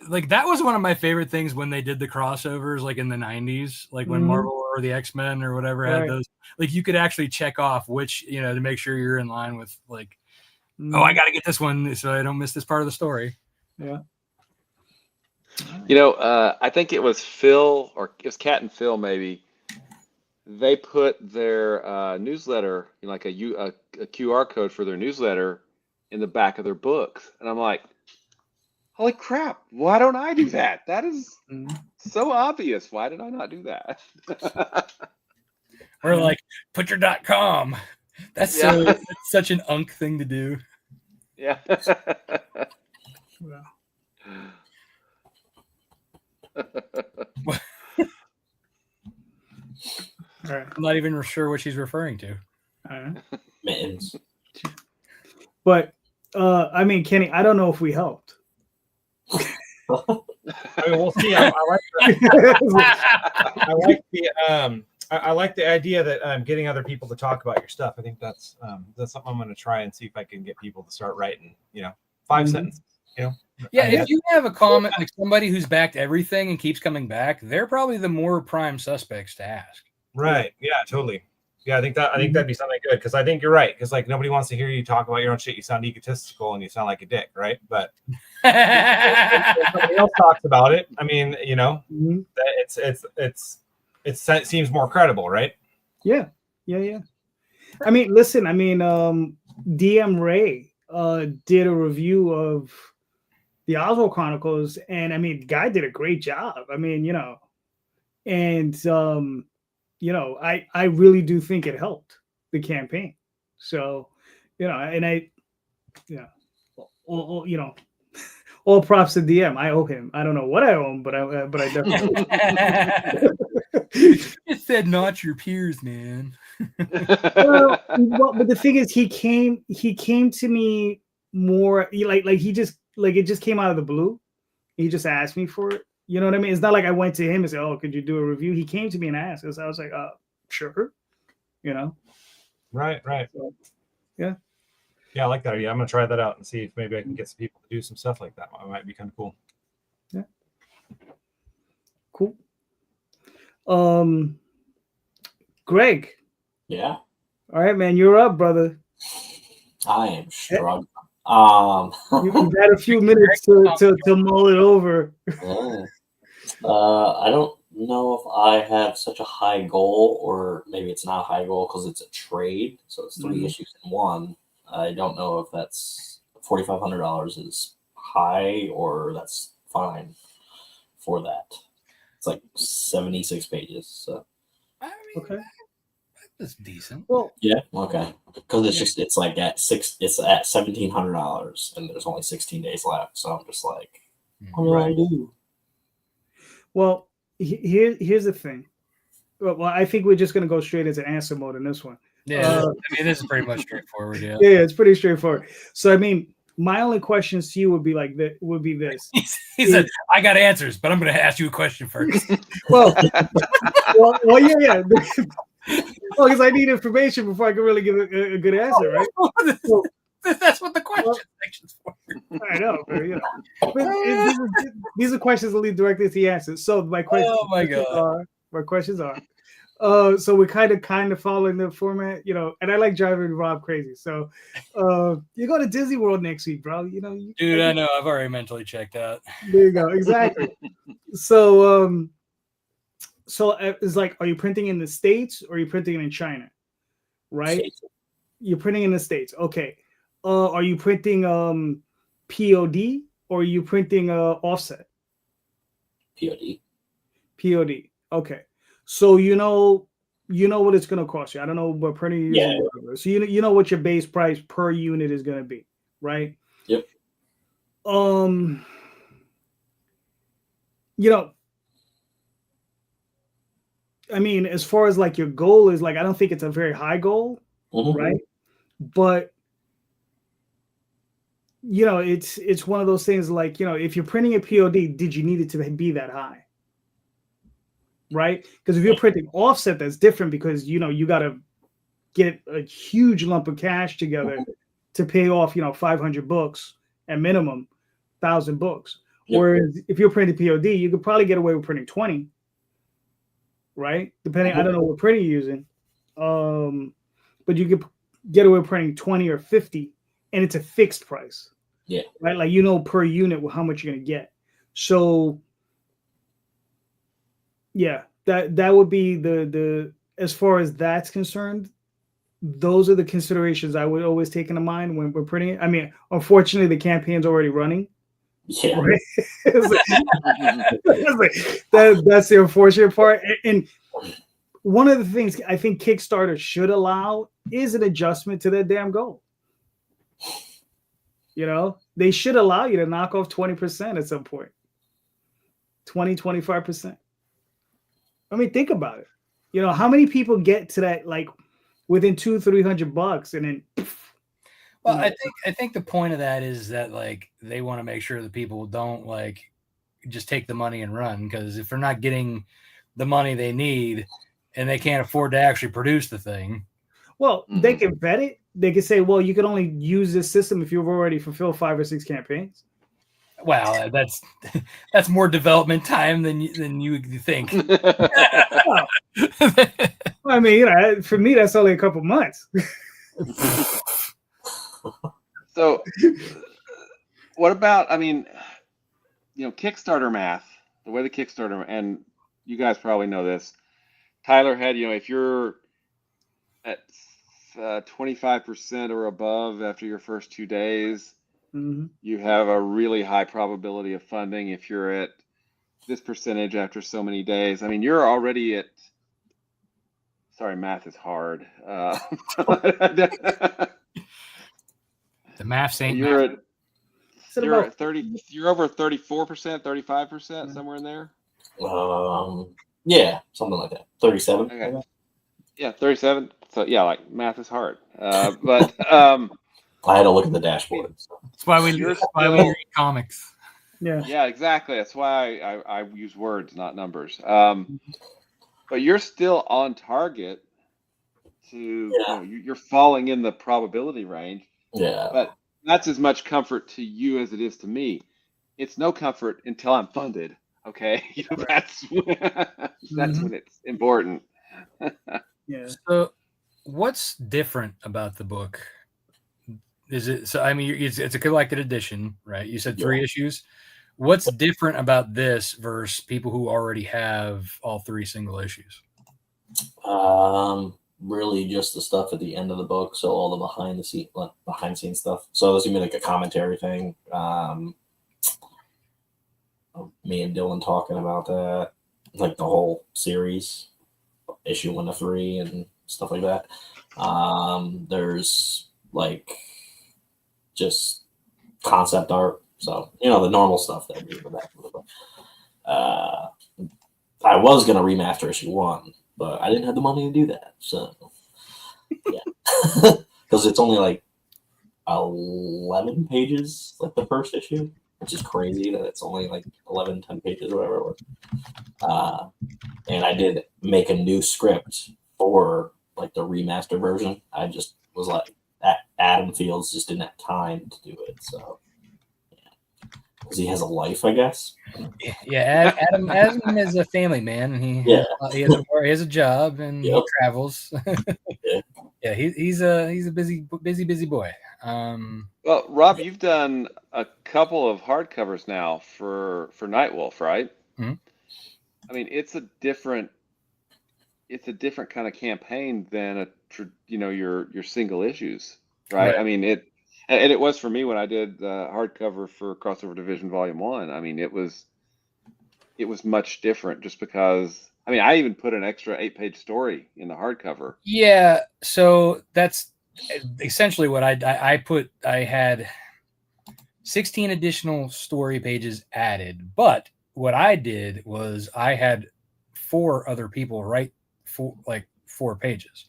Like that was one of my favorite things when they did the crossovers, like in the 90s, like when Marvel or the X-Men or whatever had those. Like you could actually check off which, to make sure you're in line with like, oh, I got to get this one so I don't miss this part of the story. Yeah. I think it was Phil, or it was Cat and Phil maybe. They put their newsletter, like a QR code for their newsletter in the back of their books. And I'm like, holy crap, why don't I do that? That is so obvious. Why did I not do that? Or like, put your .com. That's such an unk thing to do. Yeah. Wow. All right. I'm not even sure what she's referring to. Mittens. But I mean, Kenny, I don't know if we helped. I mean, we'll see. I like the idea that getting other people to talk about your stuff. I think that's something I'm going to try and see if I can get people to start writing. 5 sentences. Yeah, if you have a comment like somebody who's backed everything and keeps coming back, they're probably the more prime suspects to ask. Right. Yeah, totally. Yeah, I think that'd be something good, because I think you're right, because like nobody wants to hear you talk about your own shit. You sound egotistical and you sound like a dick, right? But if somebody else talks about it, I mean, it seems more credible, right? Yeah. I mean, listen. I mean, DM Ray did a review of the Oswald Chronicles, and I mean, guy did a great job. I mean, and I really do think it helped the campaign. So, and all props to DM. I owe him. I don't know what I owe him, but I definitely. It said not your peers, man. Well, but the thing is, he came to me more like it just came out of the blue. He just asked me for it. You know what I mean? It's not like I went to him and said, "Oh, could you do a review?" He came to me and asked us. I was like, sure." Right. So, yeah. Yeah, I like that idea. I'm gonna try that out and see if maybe I can get some people to do some stuff like that. It might be kind of cool. Yeah. Cool. Greg. Yeah. All right, man. You're up, brother. I am struggling. You've had a few minutes to mull it over. Yeah. I don't know if I have such a high goal, or maybe it's not a high goal because it's a trade, so it's 3 issues in one. I don't know if that's $4,500 is high or that's fine for that. It's like 76 pages. So. I mean, Okay. That's decent. Well, yeah, okay. Because it's like it's at $1,700 and there's only 16 days left. So I'm just like, what do I do? Well, here's the thing. Well, I think we're just gonna go straight into answer mode in this one. Yeah, I mean, this is pretty much straightforward. Yeah, it's pretty straightforward. So, I mean, my only questions to you would be this. He said, "I got answers, but I'm going to ask you a question first." well, yeah. Well, because I need information before I can really give a good answer, right? So, that's what the question section's for. I know, but these are questions that lead directly to the answers. So my questions. Oh my god. My questions are. So we're kind of following the format, and I like driving Rob crazy. So you go to Disney World next week, bro. Dude, I know. I've already mentally checked out. There you go. Exactly. So it's like, are you printing in the States or are you printing it in China? Right? States. You're printing in the States. Okay. Are you printing POD or are you printing offset? POD. Okay. So you know what it's gonna cost you. I don't know what printing you use. Yeah. So you know what your base price per unit is gonna be, right? Yep. I mean, as far as like your goal is, like, I don't think it's a very high goal, right? But it's one of those things like, if you're printing a POD, did you need it to be that high? Right? Because if you're printing offset, that's different because, you got to get a huge lump of cash together to pay off, 500 books at minimum, 1,000 books. Yep. Whereas if you're printing POD, you could probably get away with printing 20, right? Depending, I don't know what printer you're using. But you could get away with printing 20 or 50, and it's a fixed price. Yeah. Right? Like, per unit how much you're going to get. So, yeah, that would be the as far as that's concerned, those are the considerations I would always take into mind when we're printing it. I mean, unfortunately, the campaign's already running. Yeah. Right? That's the unfortunate part. And one of the things I think Kickstarter should allow is an adjustment to their damn goal. They should allow you to knock off 20% at some point. 20, 25%. I mean, think about it. How many people get to that, like, within $200-300 and then well, I think the point of that is that, like, they want to make sure that people don't, like, just take the money and run, because if they're not getting the money they need and they can't afford to actually produce the thing, well, they can vet it. They can say, well, you can only use this system if you've already fulfilled 5 or 6 campaigns. Wow, that's more development time than you think. I mean, for me, that's only a couple months. So, what about? I mean, Kickstarter math. The way the Kickstarter, and you guys probably know this. Tyler had, if you're at 25% or above after your first 2 days, you have a really high probability of funding. If you're at this percentage after so many days, I mean, you're already at. Sorry, math is hard. The math ain't. You're at 30. You're over 34%, 35%, somewhere in there. Yeah, something like that. 37. Okay. Yeah, 37. So yeah, like, math is hard. But I had to look at the dashboard. So. That's why we read comics. Yeah. Yeah, exactly. That's why I use words, not numbers. But you're still on target to, you're falling in the probability range. Yeah. But that's as much comfort to you as it is to me. It's no comfort until I'm funded. Okay. That's when it's important. Yeah. So what's different about the book? Is it, so, I mean, it's a collected edition, right? You said 3 issues. What's different about this versus people who already have all 3 single issues? Really just the stuff at the end of the book. So all the behind the scenes stuff. So there's gonna be like a commentary thing. Me and Dylan talking about that, like the whole series, issue 1 to 3 and stuff like that. There's like just concept art. So, the normal stuff that we do in the back of the book. I was going to remaster issue 1, but I didn't have the money to do that. So, yeah. Because it's only like 11 pages, like the first issue, which is crazy that it's only like 11, 10 pages or whatever it was. And I did make a new script for like the remaster version. I just was like, Adam Fields just didn't have time to do it. So, because he has a life, I guess. Yeah, Adam is a family man, and he has a job and he travels. Yeah, he's a busy boy. Well, Rob, you've done a couple of hardcovers now for Nightwolf, right? Mm-hmm. I mean, it's a different kind of campaign than your single issues, right? I mean, it was for me when I did the hardcover for Crossover Division Volume 1. I mean, it was much different just because, I mean, I even put an extra 8-page story in the hardcover. Yeah, so that's essentially what I put. I had 16 additional story pages added, but what I did was I had 4 other people write 4 pages.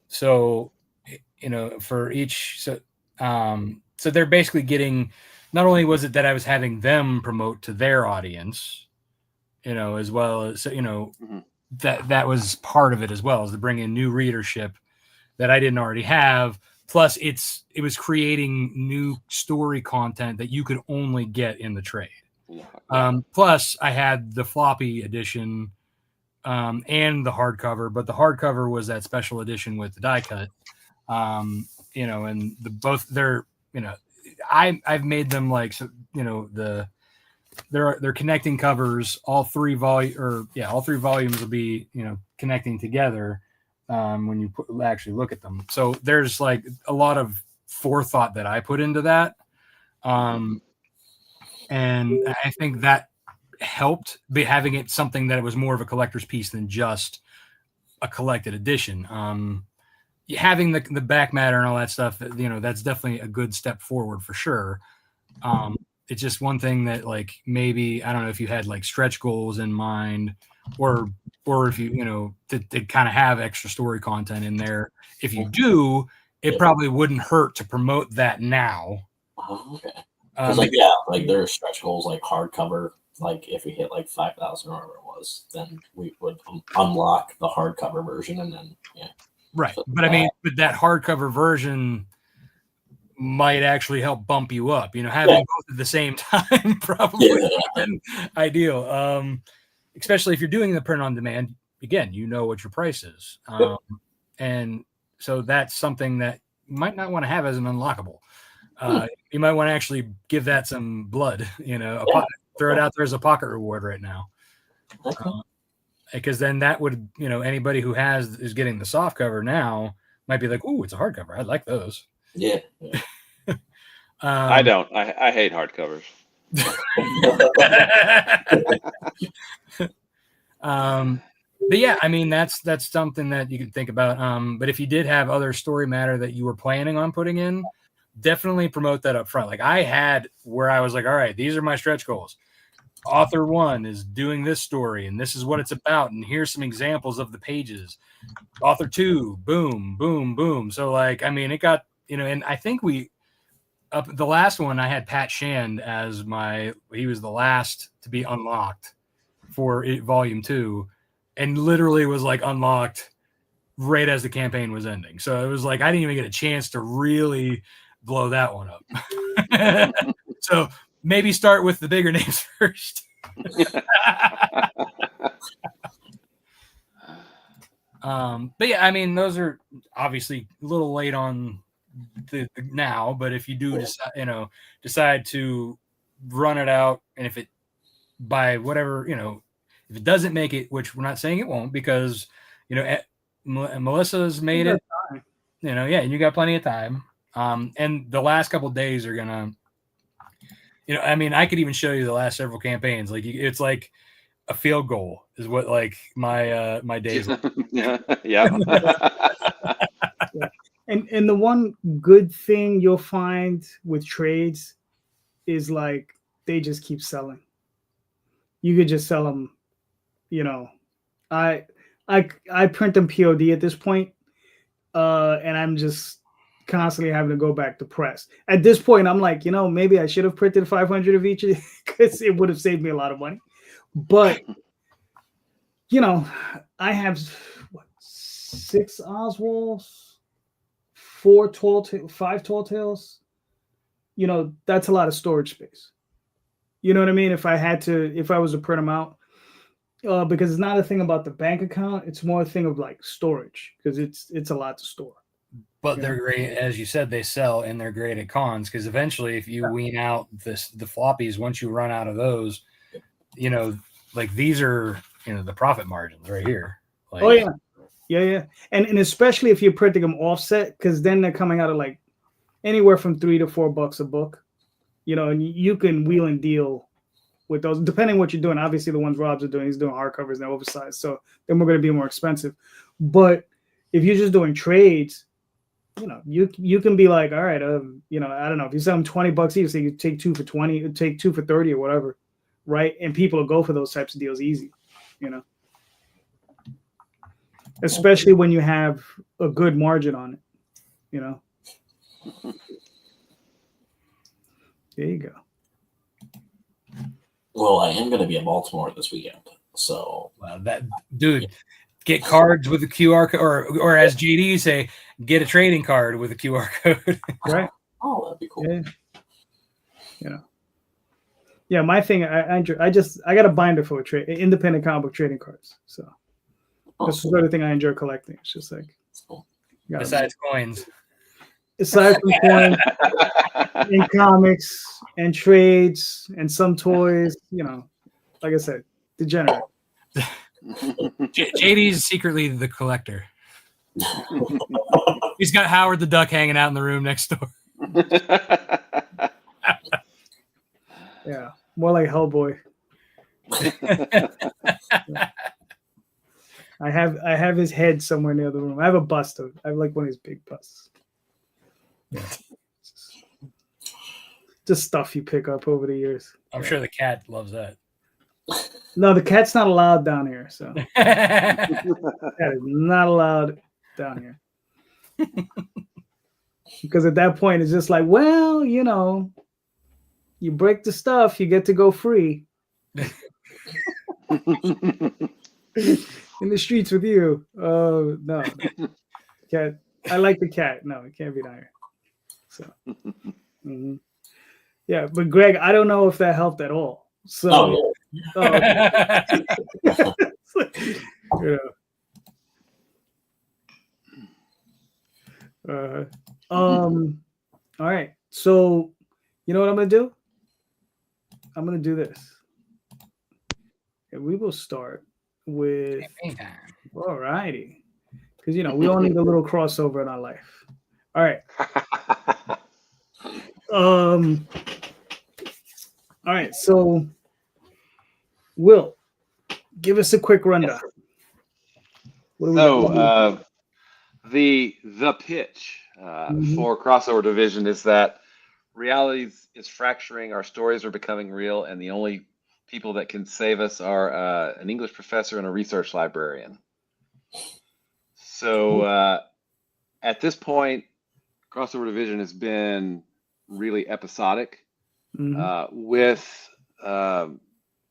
So for each, so so they're basically getting, not only was it that I was having them promote to their audience, as well as, that was part of it as well, as to bring in new readership that I didn't already have. Plus it was creating new story content that you could only get in the trade. Plus I had the floppy edition and the hardcover, but the hardcover was that special edition with the die cut. And I've made them like, so, they're connecting covers. All three volumes will be, connecting together when you actually look at them. So there's like a lot of forethought that I put into that. And I think that helped by having it something that it was more of a collector's piece than just a collected edition. Having the back matter and all that stuff, that's definitely a good step forward for sure. It's just one thing that, like, maybe, I don't know if you had like stretch goals in mind, or if you, to kind of have extra story content in there. If you do, it probably wouldn't hurt to promote that now. Okay. Like there are stretch goals, like hardcover. Like if we hit like 5,000 or whatever it was, then we would unlock the hardcover version, and then right. But I mean, but that hardcover version might actually help bump you up. Having both at the same time probably would have been ideal. Especially if you're doing the print on demand. Again, what your price is, and so that's something that you might not want to have as an unlockable. You might want to actually give that some blood. Throw it out there as a pocket reward right now. Because then that would, anybody who is getting the soft cover now might be like, "Ooh, it's a hardcover. I like those." Yeah. I don't. I hate hardcovers. But yeah, I mean, that's something that you can think about. But if you did have other story matter that you were planning on putting in, definitely promote that up front. Like I had, where I was like, all right, these are my stretch goals. Author 1 is doing this story, and this is what it's about, and here's some examples of the pages. Author 2, boom, boom, boom. So like, I mean, it got, and I think the last one, I had Pat Shand as he was the last to be unlocked for volume 2, and literally was like unlocked right as the campaign was ending. So it was like, I didn't even get a chance to really blow that one up. So maybe start with the bigger names first. But yeah, I mean, those are obviously a little late on now, but if you do decide to run it out, and if it, by whatever, if it doesn't make it, which we're not saying it won't, because Melissa's made it, and you got plenty of time. And the last couple of days are gonna, I mean, I could even show you the last several campaigns. Like it's like a field goal is what like my days. Yeah. And the one good thing you'll find with trades is like they just keep selling. You could just sell them. I print them POD at this point, and I'm just constantly having to go back to press. At this point, I'm like, maybe I should have printed 500 of each because it would have saved me a lot of money. But I have 6 Oswalds, 5 tall tales. That's a lot of storage space. You know what I mean? If I was to print them out, because it's not a thing about the bank account, it's more a thing of like storage, because it's a lot to store. But they're great, as you said, they sell, and they're great at cons, because eventually if you wean out the floppies, once you run out of those, like these are the profit margins right here. Like, oh yeah. And especially if you're printing them offset, because then they're coming out of like anywhere from $3 to $4 a book, and you can wheel and deal with those, depending on what you're doing. Obviously, the ones Rob's are doing, he's doing hardcovers and they're oversized, so then we're going to be more expensive. But if you're just doing trades, you can be like, all right, I don't know, if you sell them $20 each, so you take 2 for 20, take 2 for 30 or whatever, right? And people will go for those types of deals easy, especially when you have a good margin on it, There you go. Well, I am going to be in Baltimore this weekend, so That dude, get cards with a QR code, or as JD say, get a trading card with a QR code. Right. Oh, that'd be cool. Yeah. Yeah, my thing, I got a binder for independent comic book trading cards. So that's the sort of thing I enjoy collecting. It's just like, Cool. Besides coins. Aside from coins and comics and trades and some toys, like I said, degenerate. JD's secretly the collector. He's got Howard the Duck hanging out in the room next door. Yeah, more like Hellboy. I have his head somewhere near the room. I have a bust of. I have like one of his big busts. Yeah. Just stuff you pick up over the years. I'm sure the cat loves that. No, the cat's not allowed down here. So cat is not allowed down here. Because at that point, it's just like, well, you break the stuff, you get to go free. In the streets with you. Oh, no. Cat. I like the cat. No, it can't be down here. So, yeah, but Greg, I don't know if that helped at all. So, all right. So, you know what I'm gonna do? I'm gonna do this. And we will start with all righty. Because we all need a little crossover in our life. All right. All right, so Will, give us a quick rundown. So the pitch for Crossover Division is that reality is fracturing, our stories are becoming real, and the only people that can save us are an English professor and a research librarian. So at this point, Crossover Division has been really episodic.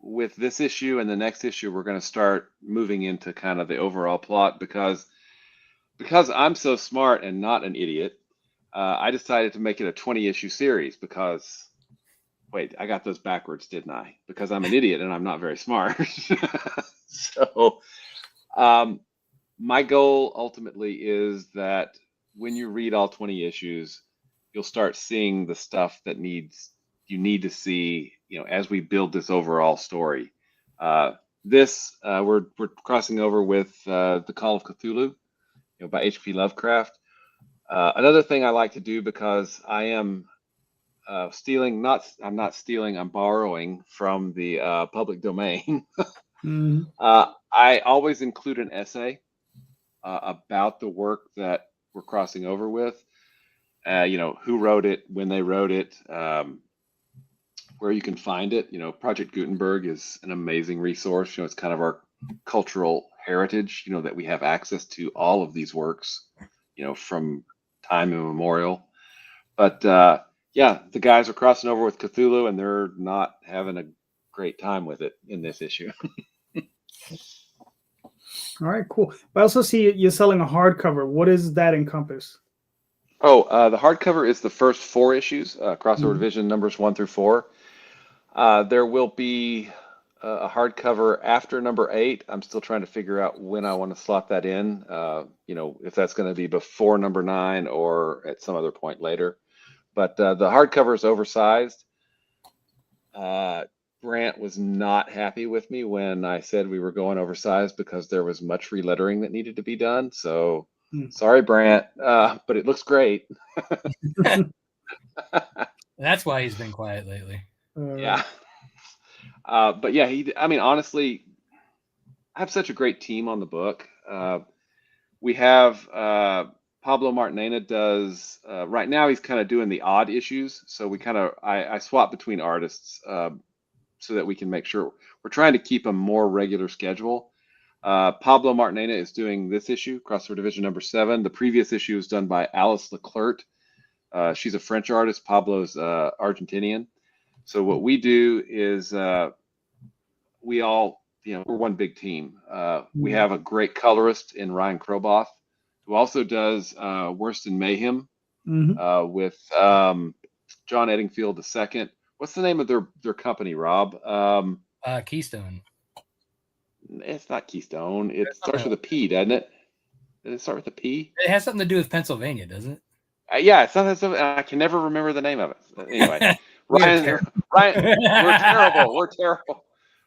With this issue and the next issue, we're going to start moving into kind of the overall plot because I'm so smart and not an idiot. I decided to make it a 20-issue series because, wait, I got those backwards, didn't I? Because I'm an idiot and I'm not very smart. So my goal ultimately is that when you read all 20 issues, you'll start seeing the stuff that you need to see, as we build this overall story. We're crossing over with The Call of Cthulhu, by H.P. Lovecraft. Another thing I like to do, because I am I'm not stealing, I'm borrowing from the public domain. I always include an essay about the work that we're crossing over with. Who wrote it, when they wrote it, where you can find it. Project Gutenberg is an amazing resource. It's kind of our cultural heritage, that we have access to all of these works, from time immemorial. But the guys are crossing over with Cthulhu, and they're not having a great time with it in this issue. All right, cool. I also see you're selling a hardcover. What does that encompass? Oh, the hardcover is the first 4 issues, Crossover Division numbers 1 through 4. There will be a hardcover after number 8. I'm still trying to figure out when I want to slot that in. If that's going to be before number 9 or at some other point later. But the hardcover is oversized. Grant was not happy with me when I said we were going oversized because there was much relettering that needed to be done. So sorry, Brant, but it looks great. That's why he's been quiet lately. Yeah. But yeah, honestly, I have such a great team on the book. We have Pablo Martinena does, right now he's kind of doing the odd issues. So I swap between artists so that we can make sure we're trying to keep a more regular schedule. Pablo Martinena is doing this issue, Crossover Division number 7. The previous issue was done by Alice Leclerc. She's a French artist. Pablo's Argentinian. So what we do is we all, we're one big team. We have a great colorist in Ryan Kroboth, who also does Worst in Mayhem with John Eddingfield II. What's the name of their company, Rob? Keystone. It's not Keystone. It starts with a P, doesn't it? Did it start with a P? It has something to do with Pennsylvania, doesn't it? Yeah, it's something. I can never remember the name of it. Anyway, Ryan, we're terrible.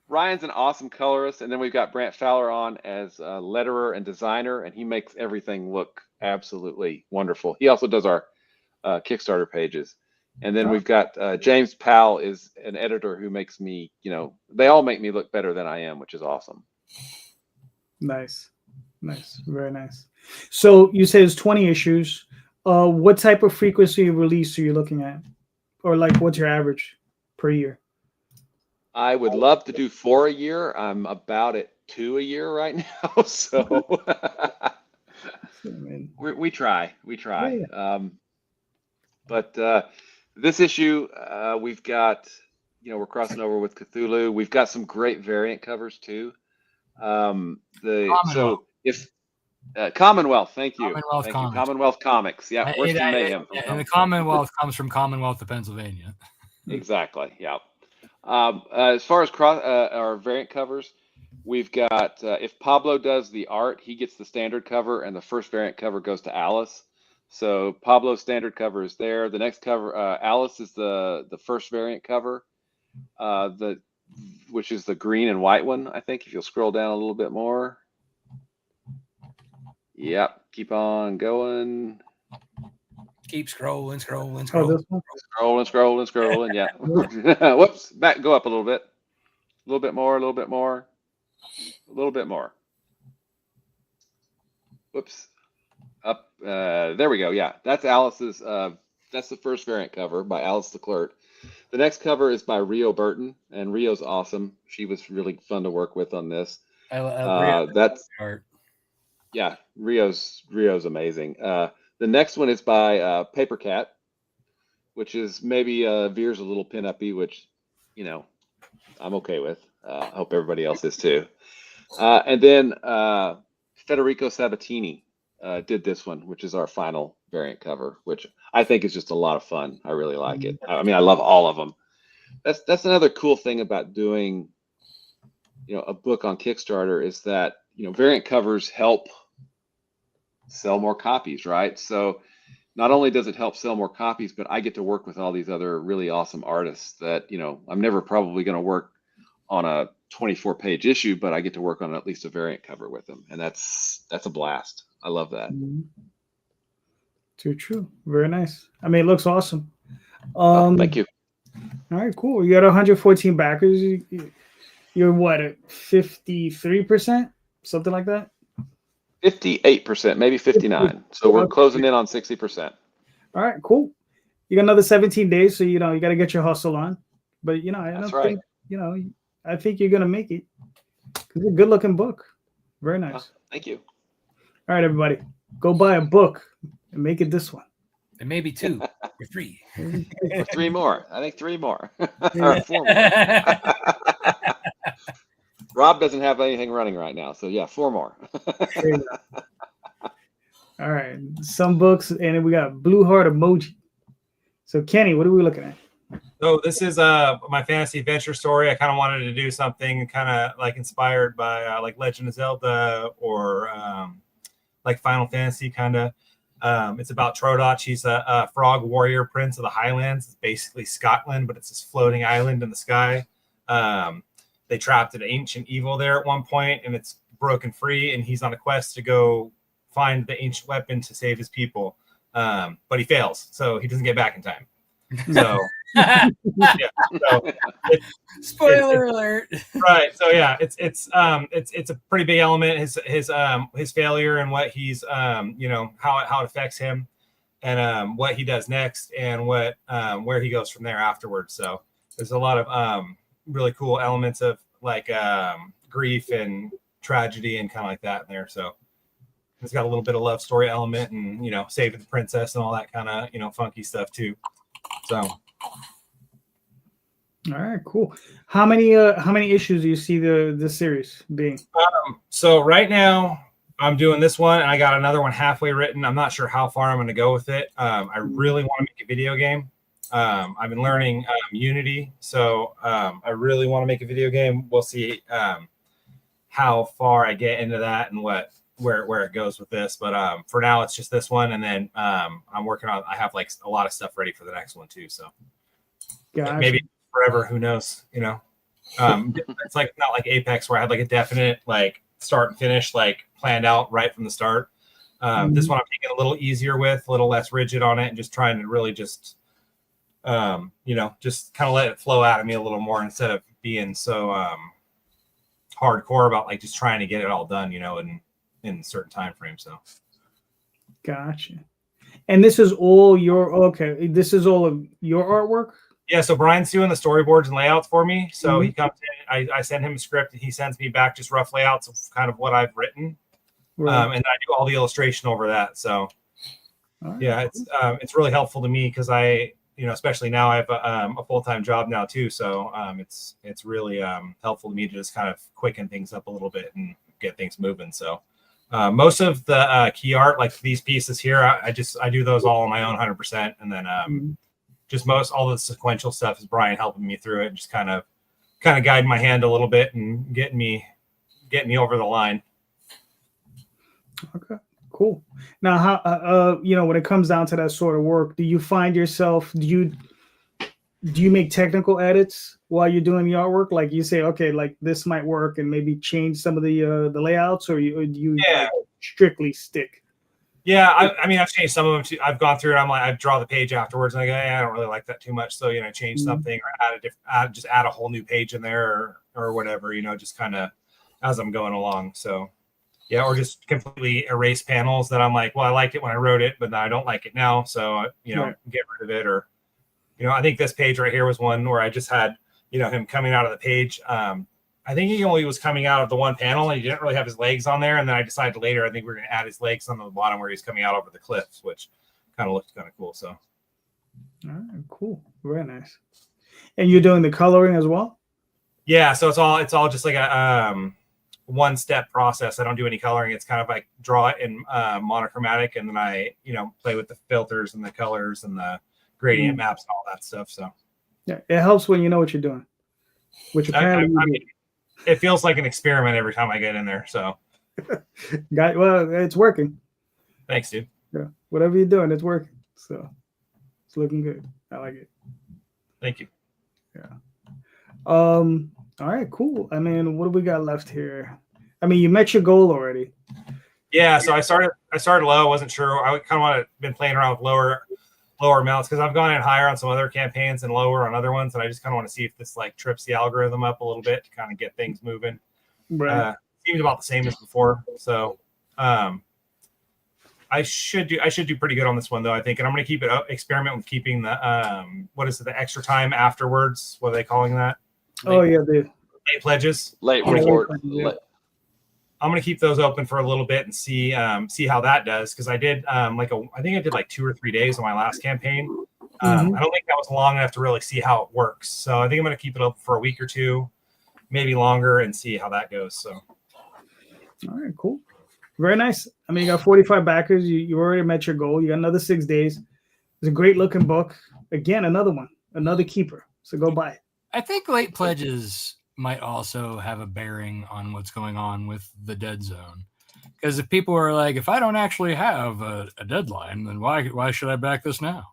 Ryan's an awesome colorist, and then we've got Brant Fowler on as a letterer and designer, and he makes everything look absolutely wonderful. He also does our Kickstarter pages. And then we've got James Powell is an editor who makes me, they all make me look better than I am, which is awesome. Nice. Very nice. So you say it's 20 issues. What type of frequency of release are you looking at? Or like, what's your average per year? I would love to do 4 a year. I'm about at 2 a year right now. So we try. Yeah. But this issue, we've got, we're crossing over with Cthulhu. We've got some great variant covers too. Commonwealth, thank you. Commonwealth Comics. Yeah, Worst in Mayhem. And the Commonwealth comes from Commonwealth of Pennsylvania. Exactly. Yeah. As far as our variant covers, we've got if Pablo does the art, he gets the standard cover, and the first variant cover goes to Alice. So Pablo's standard cover is there. The next cover, Alice is the first variant cover, which is the green and white one. I think if you'll scroll down a little bit more. Yep, keep on going. Keep scrolling. Scrolling. Yeah. Whoops. Go up a little bit. A little bit more. Whoops. Up. There we go. Yeah, that's Alice's. That's the first variant cover by Alice the Clerk. The next cover is by Rio Burton, and Rio's awesome. She was really fun to work with on this. That's art. Yeah, Rio's amazing. The next one is by Paper Cat, which is maybe veers a little pin-uppy, which, I'm okay with. I hope everybody else is too. And then Federico Sabatini did this one, which is our final variant cover, which I think is just a lot of fun. I really like it. I mean, I love all of them. That's another cool thing about doing, a book on Kickstarter is that, variant covers help sell more copies, right? So not only does it help sell more copies, but I get to work with all these other really awesome artists that, I'm never probably going to work on a 24-page issue, but I get to work on at least a variant cover with them. And that's a blast. I love that. Too true. Very nice. I mean, it looks awesome. Thank you. All right, cool. You got 114 backers. You're what, at 53%? Something like that? 58%, maybe 59. So we're closing in on 60%. All right, cool. You got another 17 days, so you got to get your hustle on. But I think you're gonna make it. It's a good-looking book. Very nice. Thank you. All right, everybody, go buy a book and make it this one. And maybe 2 or 3. Or 3 more. I think 3 more. Or 4 more. Rob doesn't have anything running right now, so yeah, 4 more. All right, some books, and then we got Blue Heart Emoji. So Kenny, what are we looking at? So this is my fantasy adventure story. I kind of wanted to do something kind of like inspired by like Legend of Zelda or like Final Fantasy kind of. It's about Trodach. He's a frog warrior prince of the Highlands. It's basically Scotland, but it's this floating island in the sky. They trapped an ancient evil there at one point, and it's broken free, and he's on a quest to go find the ancient weapon to save his people. But he fails, so he doesn't get back in time. So, yeah. So Spoiler alert. Right. So yeah, it's a pretty big element. His failure and what he's how it affects him, and what he does next, and what where he goes from there afterwards. So there's a lot of really cool elements of like grief and tragedy and kind of like that in there. So it's got a little bit of love story element and saving the princess and all that kind of funky stuff too. So All right, cool. How many issues do you see the series being? So right now I'm doing this one, and I got another one halfway written. I'm not sure how far I'm going to go with it. I really want to make a video game. I've been learning Unity, so I really want to make a video game. We'll see how far I get into that and where it goes with this. But for now, it's just this one, and then I'm working on. I have like a lot of stuff ready for the next one too. So Gotcha. maybe forever, who knows? You know, it's like not like Apex where I had like a definite like start and finish like planned out right from the start. This one I'm taking a little easier with, a little less rigid on it, and just trying to really just just kind of let it flow out of me a little more instead of being so hardcore about like just trying to get it all done, in certain time frames. So Gotcha. And this is all this is all of your artwork? yeah, so Brian's doing the storyboards and layouts for me. So he comes in, I send him a script, and he sends me back just rough layouts of kind of what I've written. Right. And I do all the illustration over that. So All right, yeah, it's really helpful to me because I, especially now I have a full-time job now too. So it's really helpful to me to just kind of quicken things up a little bit and get things moving. So most of the key art, like these pieces here, I do those all on my own 100%. And then just all the sequential stuff is Brian helping me through it and just kind of guiding my hand a little bit and getting me over the line. Okay, cool. Now, how when it comes down to that sort of work, do you find yourself do you make technical edits while you're doing the artwork? Like you say, okay, like this might work, and maybe change some of the layouts, or do you like, strictly stick? Yeah, I mean, I've changed some of them too. I've gone through it. I'm like, I draw the page afterwards, and I go, I don't really like that too much. So change something or add a whole new page in there or whatever. Just kind of as I'm going along. So. Yeah, or just completely erase panels that I'm like, well, I liked it when I wrote it, but I don't like it now. So, get rid of it. Or, I think this page right here was one where I just had, him coming out of the page. I think he only was coming out of the one panel and he didn't really have his legs on there. And then I decided later, I think we're going to add his legs on the bottom where he's coming out over the cliffs, which kind of looked kind of cool. So. All right, cool. Very nice. And you're doing the coloring as well? Yeah. So it's all just like a, one-step process. I don't do any coloring. It's kind of like draw it in monochromatic, and then I play with the filters and the colors and the gradient maps and all that stuff. So yeah, it helps when you know what you're doing, which apparently I mean, it feels like an experiment every time I get in there. So well, it's working. Thanks, dude. Yeah, whatever you're doing, it's working. So it's looking good. I like it. Thank you. Yeah. All right, cool. I mean, what do we got left here? I mean, you met your goal already. Yeah, so I started low. I wasn't sure. I kind of been playing around with lower amounts because I've gone in higher on some other campaigns and lower on other ones, and I just kind of want to see if this like trips the algorithm up a little bit to kind of get things moving. Right. Seems about the same as before. So I should do pretty good on this one though, I think, and I'm going to keep it up. Experiment with keeping the what is it? The extra time afterwards. What are they calling that? Oh yeah, the late pledges. Late report. I'm going to keep those open for a little bit and see how that does. Cause I did I think I did like 2 or 3 days on my last campaign. I don't think that was long enough to really see how it works. So I think I'm going to keep it open for a week or two, maybe longer, and see how that goes. So. All right, cool. Very nice. I mean, you got 45 backers. You already met your goal. You got another 6 days. It's a great looking book. Again, another one, another keeper. So go buy it. I think late pledges might also have a bearing on what's going on with the dead zone. Because if people are like, if I don't actually have a deadline, then why should I back this now?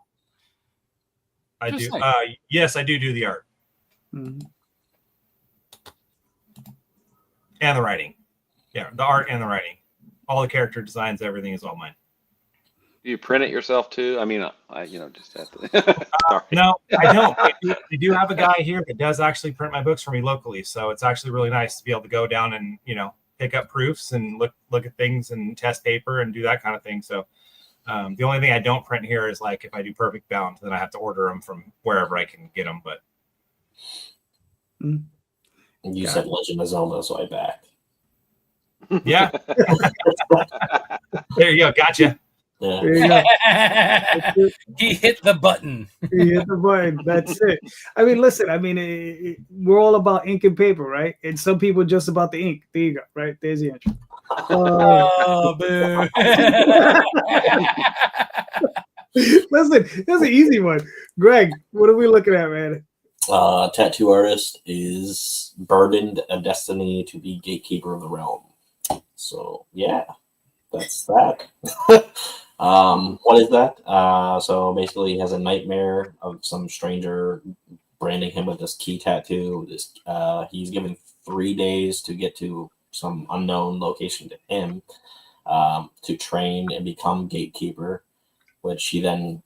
I do. Yes, I do the art. Mm-hmm. And the writing. Yeah, the art and the writing. All the character designs, everything is all mine. Do you print it yourself too? I mean, I just have to. No, I don't. I do have a guy here that does actually print my books for me locally, so it's actually really nice to be able to go down and pick up proofs and look at things and test paper and do that kind of thing. So the only thing I don't print here is like if I do perfect bound, then I have to order them from wherever I can get them. But you said Legend of Zelda, so I backed. Yeah. There you go. Gotcha. Yeah. There you go. He hit the button. He hit the button. That's it. I mean, listen. I mean, we're all about ink and paper, right? And some people just about the ink. There you go. Right there's the answer. Oh, boo. Listen, that's an easy one. Greg, what are we looking at, man? Tattoo artist is burdened a destiny to be gatekeeper of the realm. So yeah, that's that. What is that? So basically, he has a nightmare of some stranger branding him with this key tattoo. He's given 3 days to get to some unknown location to him to train and become gatekeeper, which he then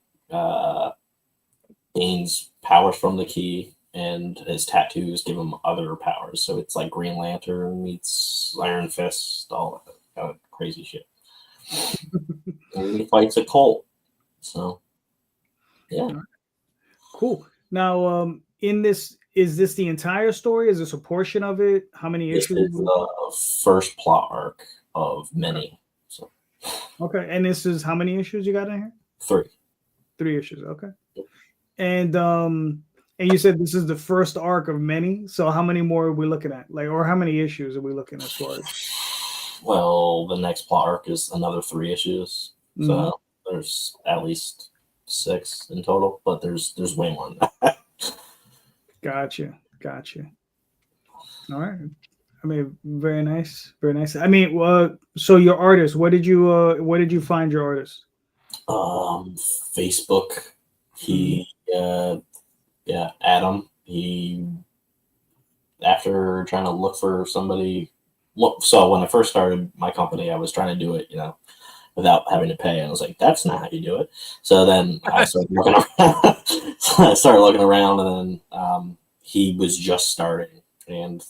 gains powers from the key, and his tattoos give him other powers. So it's like Green Lantern meets Iron Fist, all that kind of crazy shit. And he fights a cult. So yeah. Cool. Now, in this, is this the entire story? Is this a portion of it? How many This issues? is the first plot arc of many. So Okay, and this is how many issues you got in here? 3. 3 issues. Okay. And you said this is the first arc of many. So how many more are we looking at? Like, or how many issues are we looking at as far as? Well, the next plot arc is another 3 issues. So there's at least 6 in total, but there's way more than that. Gotcha. All right. I mean, very nice, very nice. I mean, so your artist, where did you find your artist? Facebook. He Adam. He, after trying to look for somebody. So when I first started my company, I was trying to do it, without having to pay. And I was like, that's not how you do it. So then I started looking around. And then he was just starting, and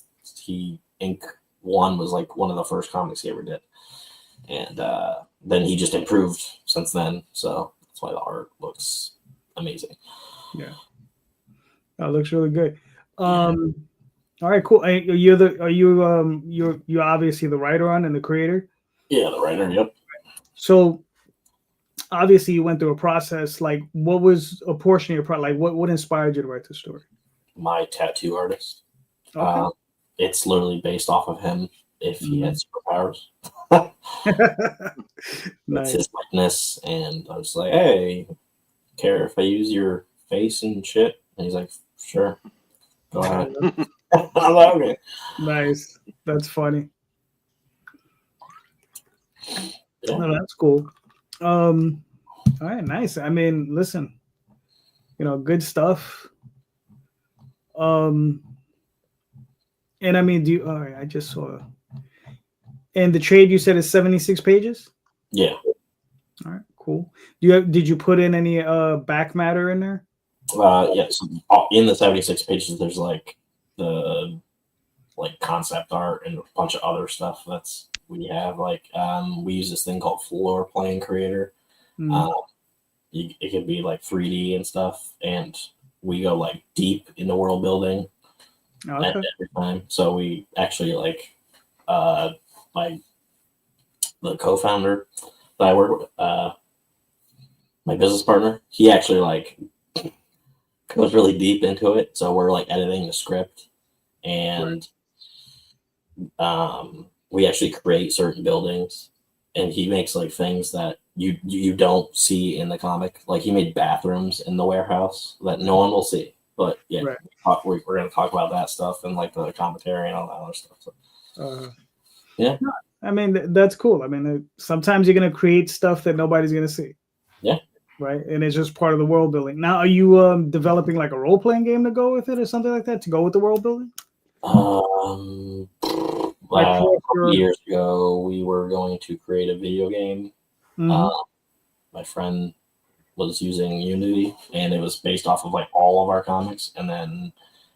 Ink 1 was like one of the first comics he ever did. And then he just improved since then. So that's why the art looks amazing. Yeah. That looks really good. All right, cool. You're obviously the writer on and the creator. Yeah, the writer. Yep. So obviously you went through a process. Like, what was a portion of your project? Like, what inspired you to write this story? My tattoo artist. Okay. It's literally based off of him if he had superpowers. Nice. It's his likeness, and I was like, hey, care if I use your face and shit? And he's like, sure, go ahead. I love it. Nice. That's funny. Yeah. No, that's cool. All right, nice. I mean, listen, good stuff. And I mean, all right, I just saw. And the trade you said is 76 pages? Yeah. All right, cool. Did you put in any back matter in there? Yeah. So in the 76 pages, there's like the concept art and a bunch of other stuff that's we have. Like we use this thing called Floor Plan Creator. It could be like 3D and stuff, and we go like deep into world building at every time. So we actually the co-founder that I work with, my business partner, he actually goes really deep into it. So we're editing the script, and we actually create certain buildings, and he makes things that you don't see in the comic. Like he made bathrooms in the warehouse that no one will see. But yeah, we're going to talk about that stuff and the commentary and all that other stuff. So, yeah. I mean, that's cool. I mean, sometimes you're going to create stuff that nobody's going to see. Yeah. Right. And it's just part of the world building. Now, are you developing a role-playing game to go with it or something like that to go with the world building? A couple years ago, we were going to create a video game. My friend was using Unity, and it was based off of all of our comics. And then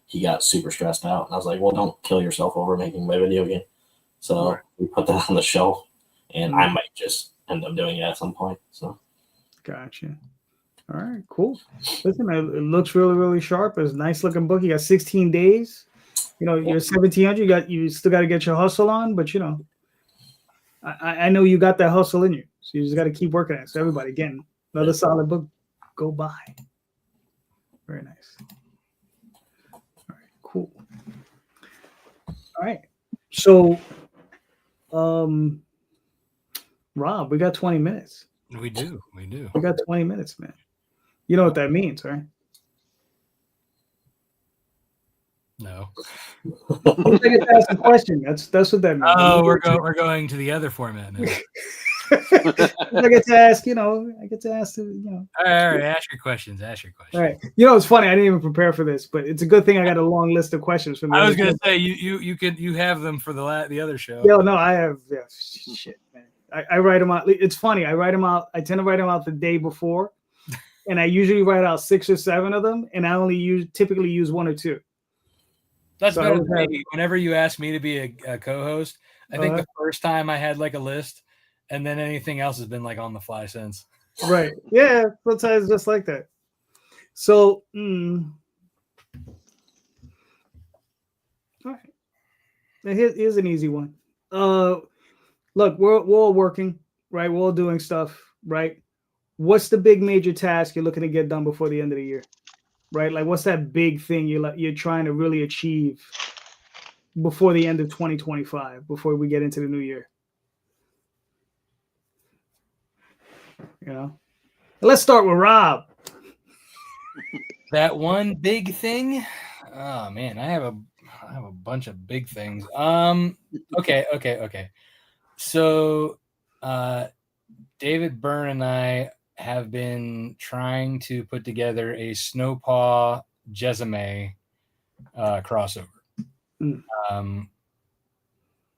he got super stressed out. And I was like, well, don't kill yourself over making my video game. So we put that on the shelf, and I might just end up doing it at some point. So, gotcha. All right, cool. Listen, it looks really, really sharp. It's a nice looking book. You got 16 days. You're 1,700. You still got to get your hustle on, but I know you got that hustle in you. So you just got to keep working at it. So everybody, again, another solid book. Go buy. Very nice. All right, cool. All right. So, Rob, we got 20 minutes. We do. We got 20 minutes, man. You know what that means, right? No. I get to ask a question. That's what that means. Oh, we're going to the other format now. I get to ask, you know. All right, ask your questions. All right. You know, it's funny. I didn't even prepare for this, but it's a good thing I got a long list of questions from. I was gonna say you have them for the other show. Yeah, no, I have. Yeah, shit, man. I write them out. It's funny. I tend to write them out the day before, and I usually write out 6 or 7 of them, and I typically use 1 or 2. That's so better than me. Whenever you ask me to be a co-host, I think the first time I had like a list, and then anything else has been like on the fly since. Right. Yeah. Sometimes just like that. So, all right. Here's an easy one. Look, we're all working, right? We're all doing stuff, right? What's the big major task you're looking to get done before the end of the year, right? Like, what's that big thing you're trying to really achieve before the end of 2025, before we get into the new year? You know, let's start with Rob. That one big thing. Oh man, I have a bunch of big things. Okay. So, David Byrne and I have been trying to put together a Snowpaw Jezame crossover.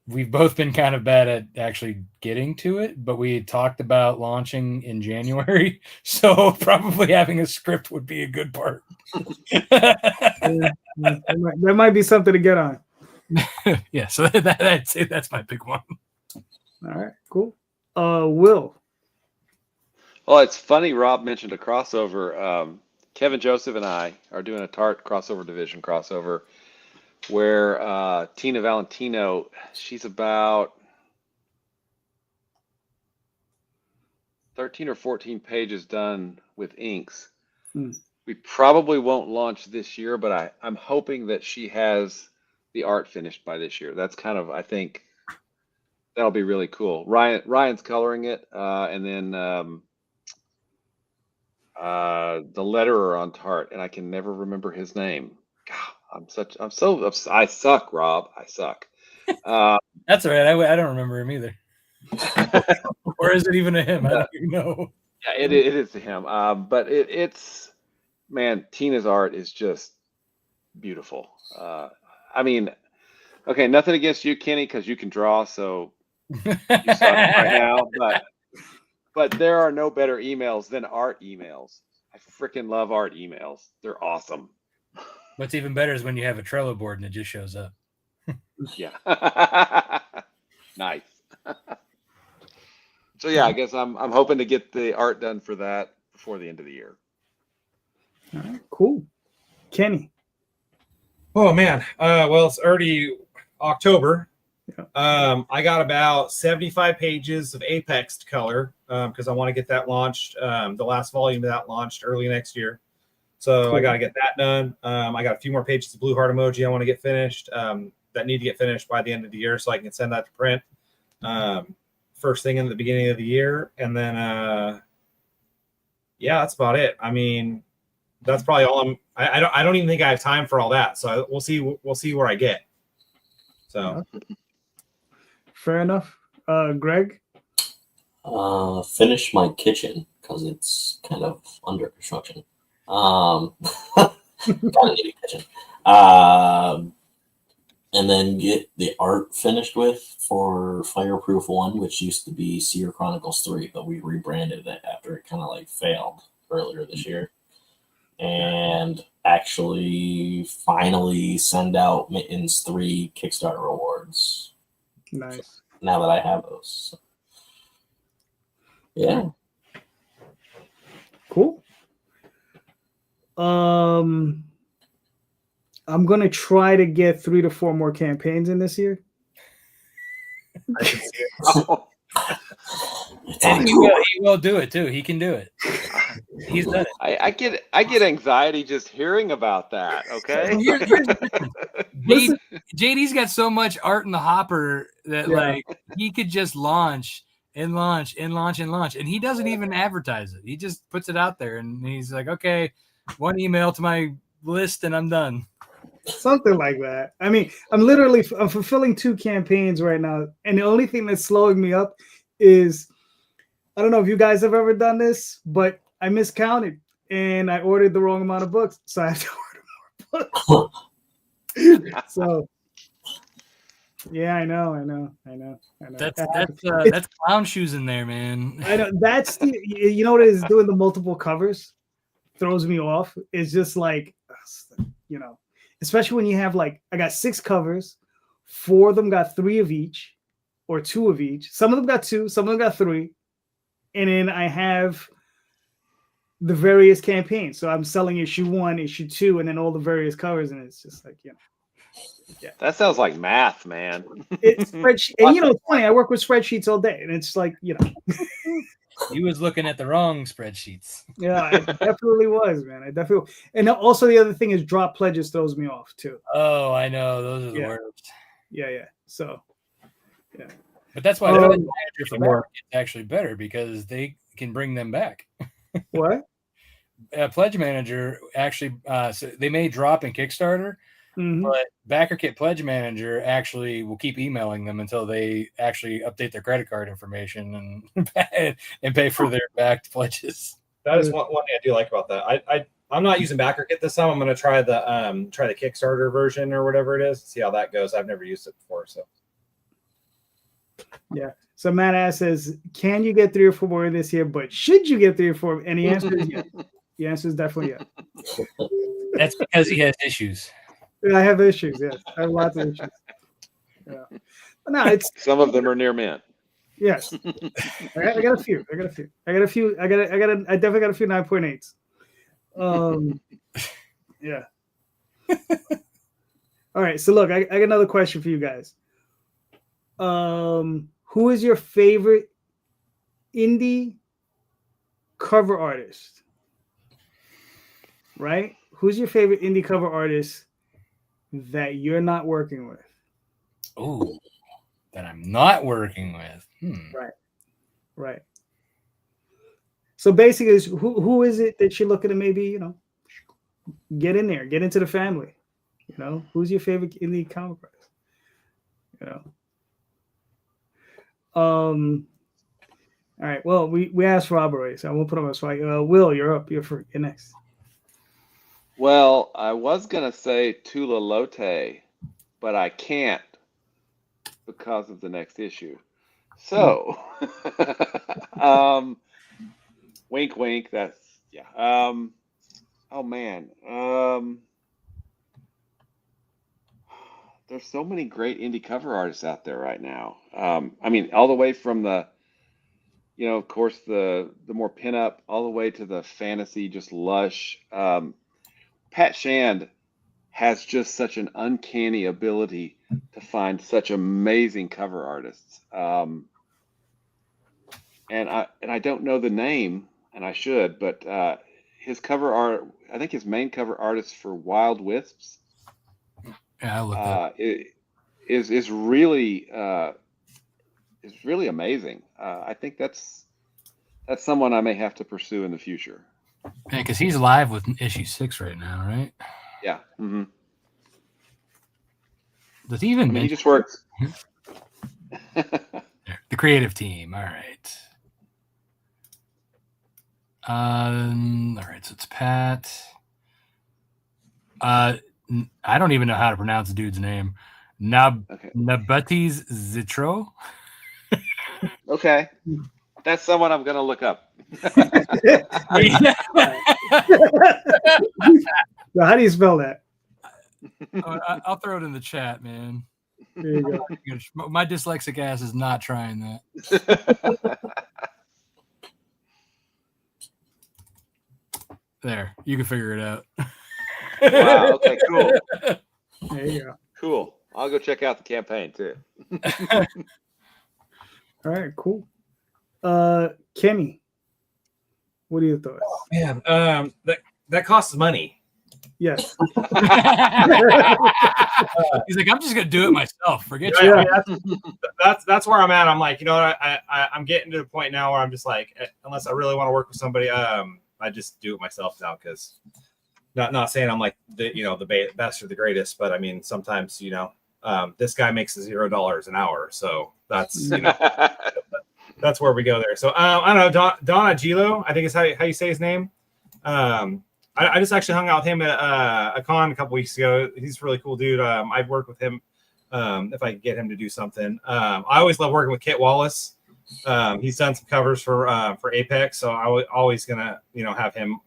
We've both been kind of bad at actually getting to it, but we had talked about launching in January, so probably having a script would be a good part. There might be something to get on. Yeah, so that's my big one. All right, cool. Will. Well, it's funny Rob mentioned a crossover. Kevin Joseph and I are doing a Tart crossover division crossover where Tina Valentino, she's about 13 or 14 pages done with inks. We probably won't launch this year, but I'm hoping that she has the art finished by this year. That's kind of, I think, that'll be really cool. Ryan's coloring it, and then the letterer on Tart, and I can never remember his name. God, I suck, Rob. I suck. That's all right. I don't remember him either. Or is it even a him? I don't even know. Yeah, it is to him. But it's, man, Tina's art is just beautiful. I mean, okay, nothing against you, Kenny, because you can draw, so you suck right now. But there are no better emails than art emails. I freaking love art emails. They're awesome. What's even better is when you have a Trello board and it just shows up. Yeah. Nice. So yeah, I guess I'm hoping to get the art done for that before the end of the year. All right, cool. Kenny. Oh man. Well, it's already October. Yeah. I got about 75 pages of Apex to color because I want to get that launched. The last volume of that launched early next year. So cool. I got to get that done. I got a few more pages of Blue Heart emoji I want to get finished that need to get finished by the end of the year so I can send that to print first thing in the beginning of the year. And then, yeah, that's about it. I mean, that's probably all I don't even think I have time for all that. So we'll see where I get. So fair enough. Greg? Finish my kitchen because it's kind of under construction. Kind of need a kitchen. And then get the art finished with for Fireproof 1, which used to be Seer Chronicles 3, but we rebranded it after it kind of like failed earlier this year. And actually finally send out Mittens 3 Kickstarter rewards. Nice. Now that I have those. So. Yeah. Cool. I'm going to try to get 3 to 4 more campaigns in this year. I can see it. And he will do it too. He can do it. He's done it. I get anxiety just hearing about that. Okay. Here's the JD's got so much art in the hopper that like he could just launch and launch and launch and launch, and he doesn't even advertise it. He just puts it out there, and he's like, okay, one email to my list, and I'm done. Something like that. I mean, I'm fulfilling 2 campaigns right now, and the only thing that's slowing me up is, I don't know if you guys have ever done this, but I miscounted and I ordered the wrong amount of books, so I have to order more books. So, yeah, I know. That's clown shoes in there, man. I know that's you know what it is, doing the multiple covers throws me off. It's just like, especially when you have like, I got 6 covers, 4 of them got 3 of each or 2 of each. Some of them got 2, some of them got 3. And then I have the various campaigns. So I'm selling issue 1, issue 2, and then all the various covers. And it's just like, yeah. That sounds like math, man. It's spreadsheet. And it's funny, I work with spreadsheets all day. And it's like, He was looking at the wrong spreadsheets. Yeah, I definitely was, man. And also the other thing is drop pledges throws me off too. Oh, I know. Those are the worst. Yeah. So, yeah. But that's why the manager for Backer is actually better, because they can bring them back. What? Pledge Manager actually, so they may drop in Kickstarter, but Backer Kit Pledge Manager actually will keep emailing them until they actually update their credit card information and pay for their backed pledges. That is one thing I do like about that. I'm not using Backer Kit this time. I'm going to try the Kickstarter version or whatever it is. See how that goes. I've never used it before, so. Yeah. So Matt Ass says, can you get 3 or 4 more this year? But should you get 3 or 4? And the answer is yes. The answer is definitely yes. That's because he has issues. I have issues. Yes, I have lots of issues. Yeah. But no, it's some of them are near mint. Yes. I got a few. I definitely got a few 9.8s. Yeah. All right. So look, I got another question for you guys. Who is your favorite indie cover artist? Right? Who's your favorite indie cover artist that you're not working with? Oh, that I'm not working with. Right. So basically, who is it that you're looking to maybe, get in there, get into the family? Who's your favorite indie comic artist? All right. Well, we asked Rob already, so I won't put him on the spot. Will, you're up. You're next. Well, I was gonna say Tula Lote, but I can't because of the next issue. So, wink, wink. That's yeah. Oh man. There's so many great indie cover artists out there right now. I mean, all the way from the, of course, the more pinup, all the way to the fantasy, just lush. Pat Shand has just such an uncanny ability to find such amazing cover artists. And I don't know the name, and I should, but his cover art, I think his main cover artist for Wild Wisps, yeah, I looked up. is really amazing. I think that's someone I may have to pursue in the future. Yeah, because he's live with issue 6 right now, right? Yeah. Mm-hmm. Does he even? He just works. The creative team. All right. All right. So it's Pat. I don't even know how to pronounce the dude's name. Nabatis Zitro. Okay. That's someone I'm going to look up. So how do you spell that? I'll throw it in the chat, man. There you go. My dyslexic ass is not trying that. There, you can figure it out. Wow. Okay. Cool. There you go. Cool. I'll go check out the campaign too. All right. Cool. Kenny, what are your thoughts? Man, that costs money. Yes. He's like, I'm just gonna do it myself. Forget Yeah, you. I mean, that's where I'm at. I'm like, you know what? I'm getting to the point now where I'm just like, unless I really want to work with somebody, I just do it myself now because not saying I'm like the best or the greatest, but I mean sometimes this guy makes $0 an hour, so that's that's where we go there. So I don't know, Don Agilo, I think is how you say his name. I just actually hung out with him at a con a couple weeks ago. He's a really cool dude. I'd work with him if I could get him to do something. I always love working with Kit Wallace. He's done some covers for Apex, so I always gonna have him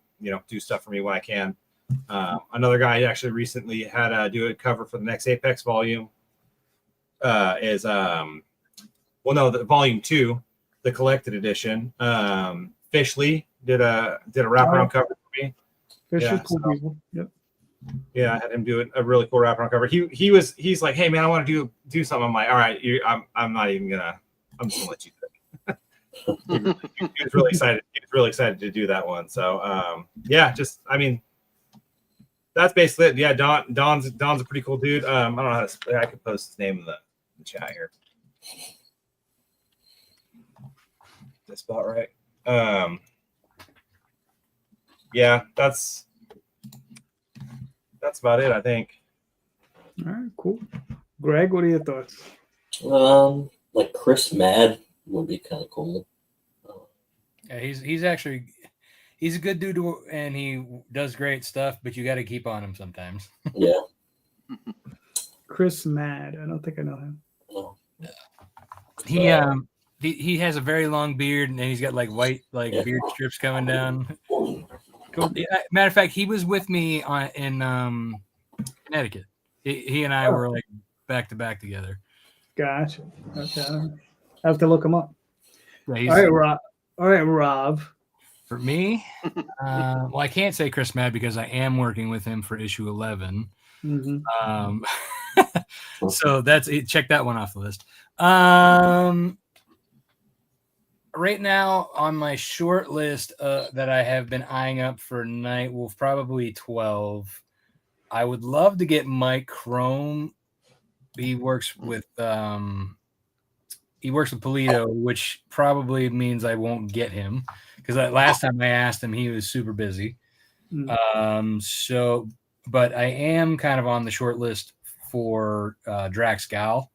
do stuff for me when I can. Another guy actually recently had do a cover for the next Apex volume. Is the volume 2, the collected edition. Fishley did a wraparound cover for me. People. Yep. Yeah, I had him do a really cool wraparound cover. He's like, hey man, I want to do something. I'm like, all right, I'm not even gonna. I'm just gonna let you do it. He was really excited. He was really excited to do that one. So that's basically it. Yeah, Don's a pretty cool dude. I don't know how to. I could post his name in the chat here. This spot right. Yeah, that's about it, I think. All right, cool. Greg, what are your thoughts? Like Chris Mad would be kind of cool. Yeah, he's a good dude and he does great stuff, but you got to keep on him sometimes. Yeah. Chris Mad. I don't think I know him. No. He has a very long beard and he's got like white beard strips coming down. Cool. Matter of fact, he was with me in Connecticut. He and I were like back to back together. Gotcha. Okay. I have to look him up. Yeah, All right, Rob. For me, well, I can't say Chris Mad because I am working with him for issue 11. Mm-hmm. So that's it. Check that one off the list. Right now on my short list that I have been eyeing up for Nightwolf, probably 12. I would love to get Mike Chrome. He works with Polito, which probably means I won't get him because last time I asked him, he was super busy. Mm-hmm. But I am kind of on the short list for Drax Gal.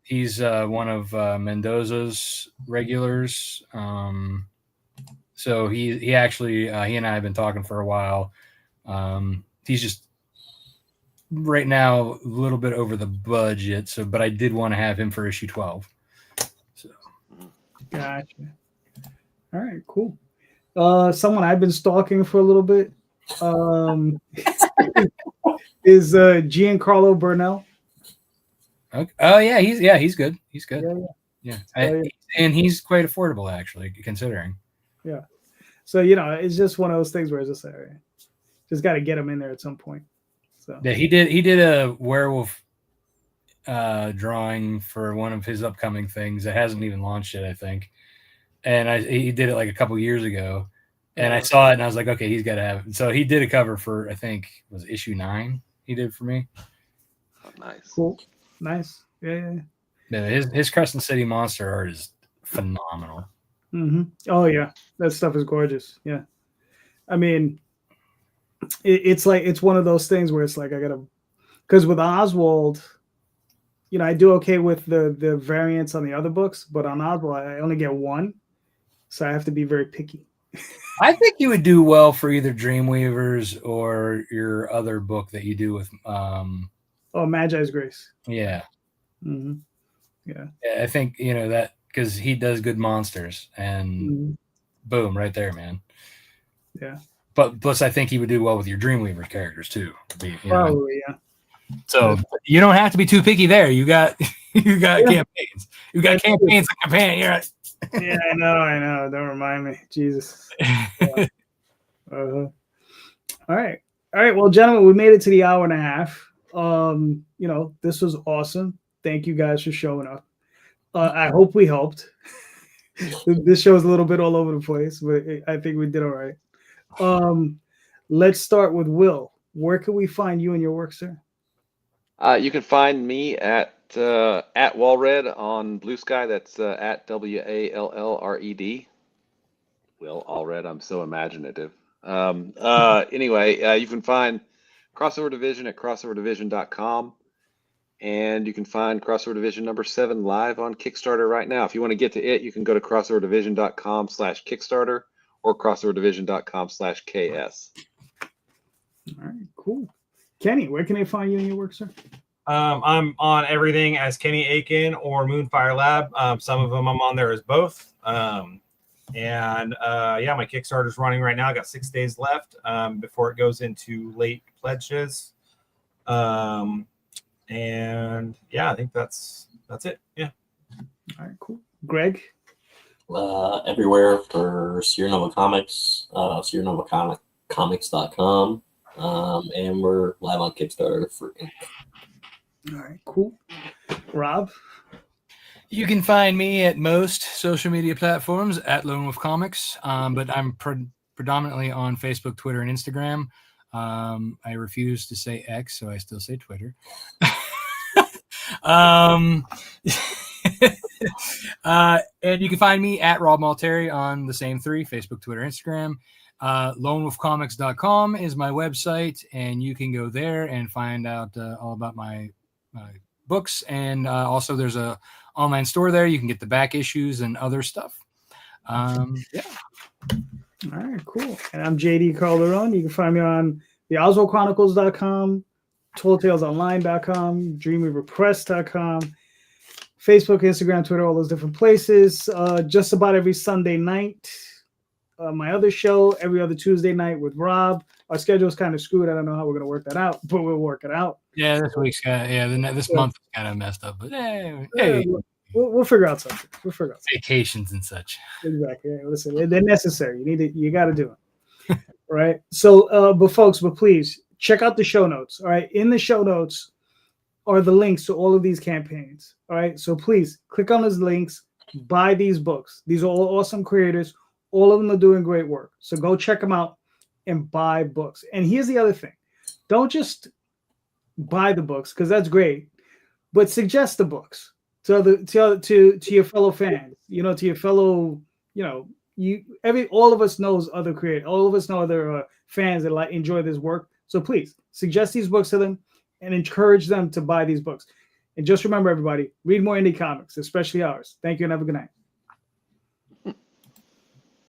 He's one of Mendoza's regulars. So he actually he and I have been talking for a while. He's just right now a little bit over the budget. But I did want to have him for issue 12. So Gotcha. All right, cool. Someone I've been stalking for a little bit is Giancarlo Burnell. Okay. Oh yeah, he's good. He's good. Yeah. And he's quite affordable actually, considering. Yeah. So it's just one of those things where it's just like, just got to get him in there at some point. So yeah, he did a werewolf drawing for one of his upcoming things that hasn't even launched yet, I think. And he did it like a couple years ago, and I saw it and I was like, okay, he's got to have it. So he did a cover for I think it was issue 9. He did for me. Oh, nice. Cool. Nice. Yeah. His Crescent City monster art is phenomenal. Mm-hmm. Oh yeah, that stuff is gorgeous. Yeah, I mean, it's like it's one of those things where it's like I gotta, because with Oswald, I do okay with the variants on the other books, but on Oswald I only get one, so I have to be very picky. I think you would do well for either Dreamweavers or your other book that you do with Magi's Grace. Yeah. Mm-hmm. Yeah. I think that because he does good monsters and boom, right there, man. Yeah. But plus, I think he would do well with your Dreamweaver characters too. Probably, yeah. So you don't have to be too picky there. You got campaigns. You got campaigns and companions. Yeah, I know. Don't remind me. Jesus. Yeah. All right. Well, gentlemen, we made it to the hour and a half. This was awesome. Thank you guys for showing up. I hope we helped. This show is a little bit all over the place, but I think we did all right. Let's start with Will. Where can we find you and your work, sir? You can find me at Allred on Blue Sky. That's at WALLRED. Will Allred. I'm so imaginative. Anyway, you can find Crossover Division at crossoverdivision.com. And you can find Crossover Division number 7 live on Kickstarter right now. If you want to get to it, you can go to crossoverdivision.com/Kickstarter or crossoverdivision.com/KS. All right, cool. Kenny, where can they find you and your work, sir? I'm on everything as Kenny Aitken or Moonfire Lab. Some of them I'm on there as both. Yeah, my Kickstarter's running right now. I got 6 days left before it goes into late pledges. And yeah, I think that's it. Yeah. All right, cool. Greg? Everywhere for Sierra Nova Comics, SierraNovaComics.com. And we're live on Kickstarter for Ink. All right, cool. Rob? You can find me at most social media platforms at Lone Wolf Comics, but I'm predominantly on Facebook, Twitter, and Instagram. I refuse to say X, so I still say Twitter. And you can find me at Rob Multari on the same 3, Facebook, Twitter, Instagram. LoneWolfComics.com is my website, and you can go there and find out all about my books. And also there's a online store there. You can get the back issues and other stuff. Yeah. All right, cool. And I'm JD Calderon. You can find me on the OswaldChronicles.com, TallTalesOnline.com, DreamWeaverPress.com, Facebook, Instagram, Twitter, all those different places. Just about every Sunday night. My other show, every other Tuesday night with Rob. Our schedule is kind of screwed. I don't know how we're going to work that out, but we'll work it out. Yeah, this week's this month is kind of messed up, but hey, we'll figure out something. Vacations and such. Exactly. Yeah, listen, they're necessary. You got to do it. Right. So, but please check out the show notes. All right. In the show notes are the links to all of these campaigns. All right. So please click on those links, buy these books. These are all awesome creators. All of them are doing great work. So go check them out and buy books. And here's the other thing. Don't just buy the books, because that's great, but suggest the books to your fellow fans, to your fellow, all of us knows other creators, all of us know other fans that enjoy this work. So please suggest these books to them and encourage them to buy these books. And just remember, everybody, read more indie comics, especially ours. Thank you and have a good night.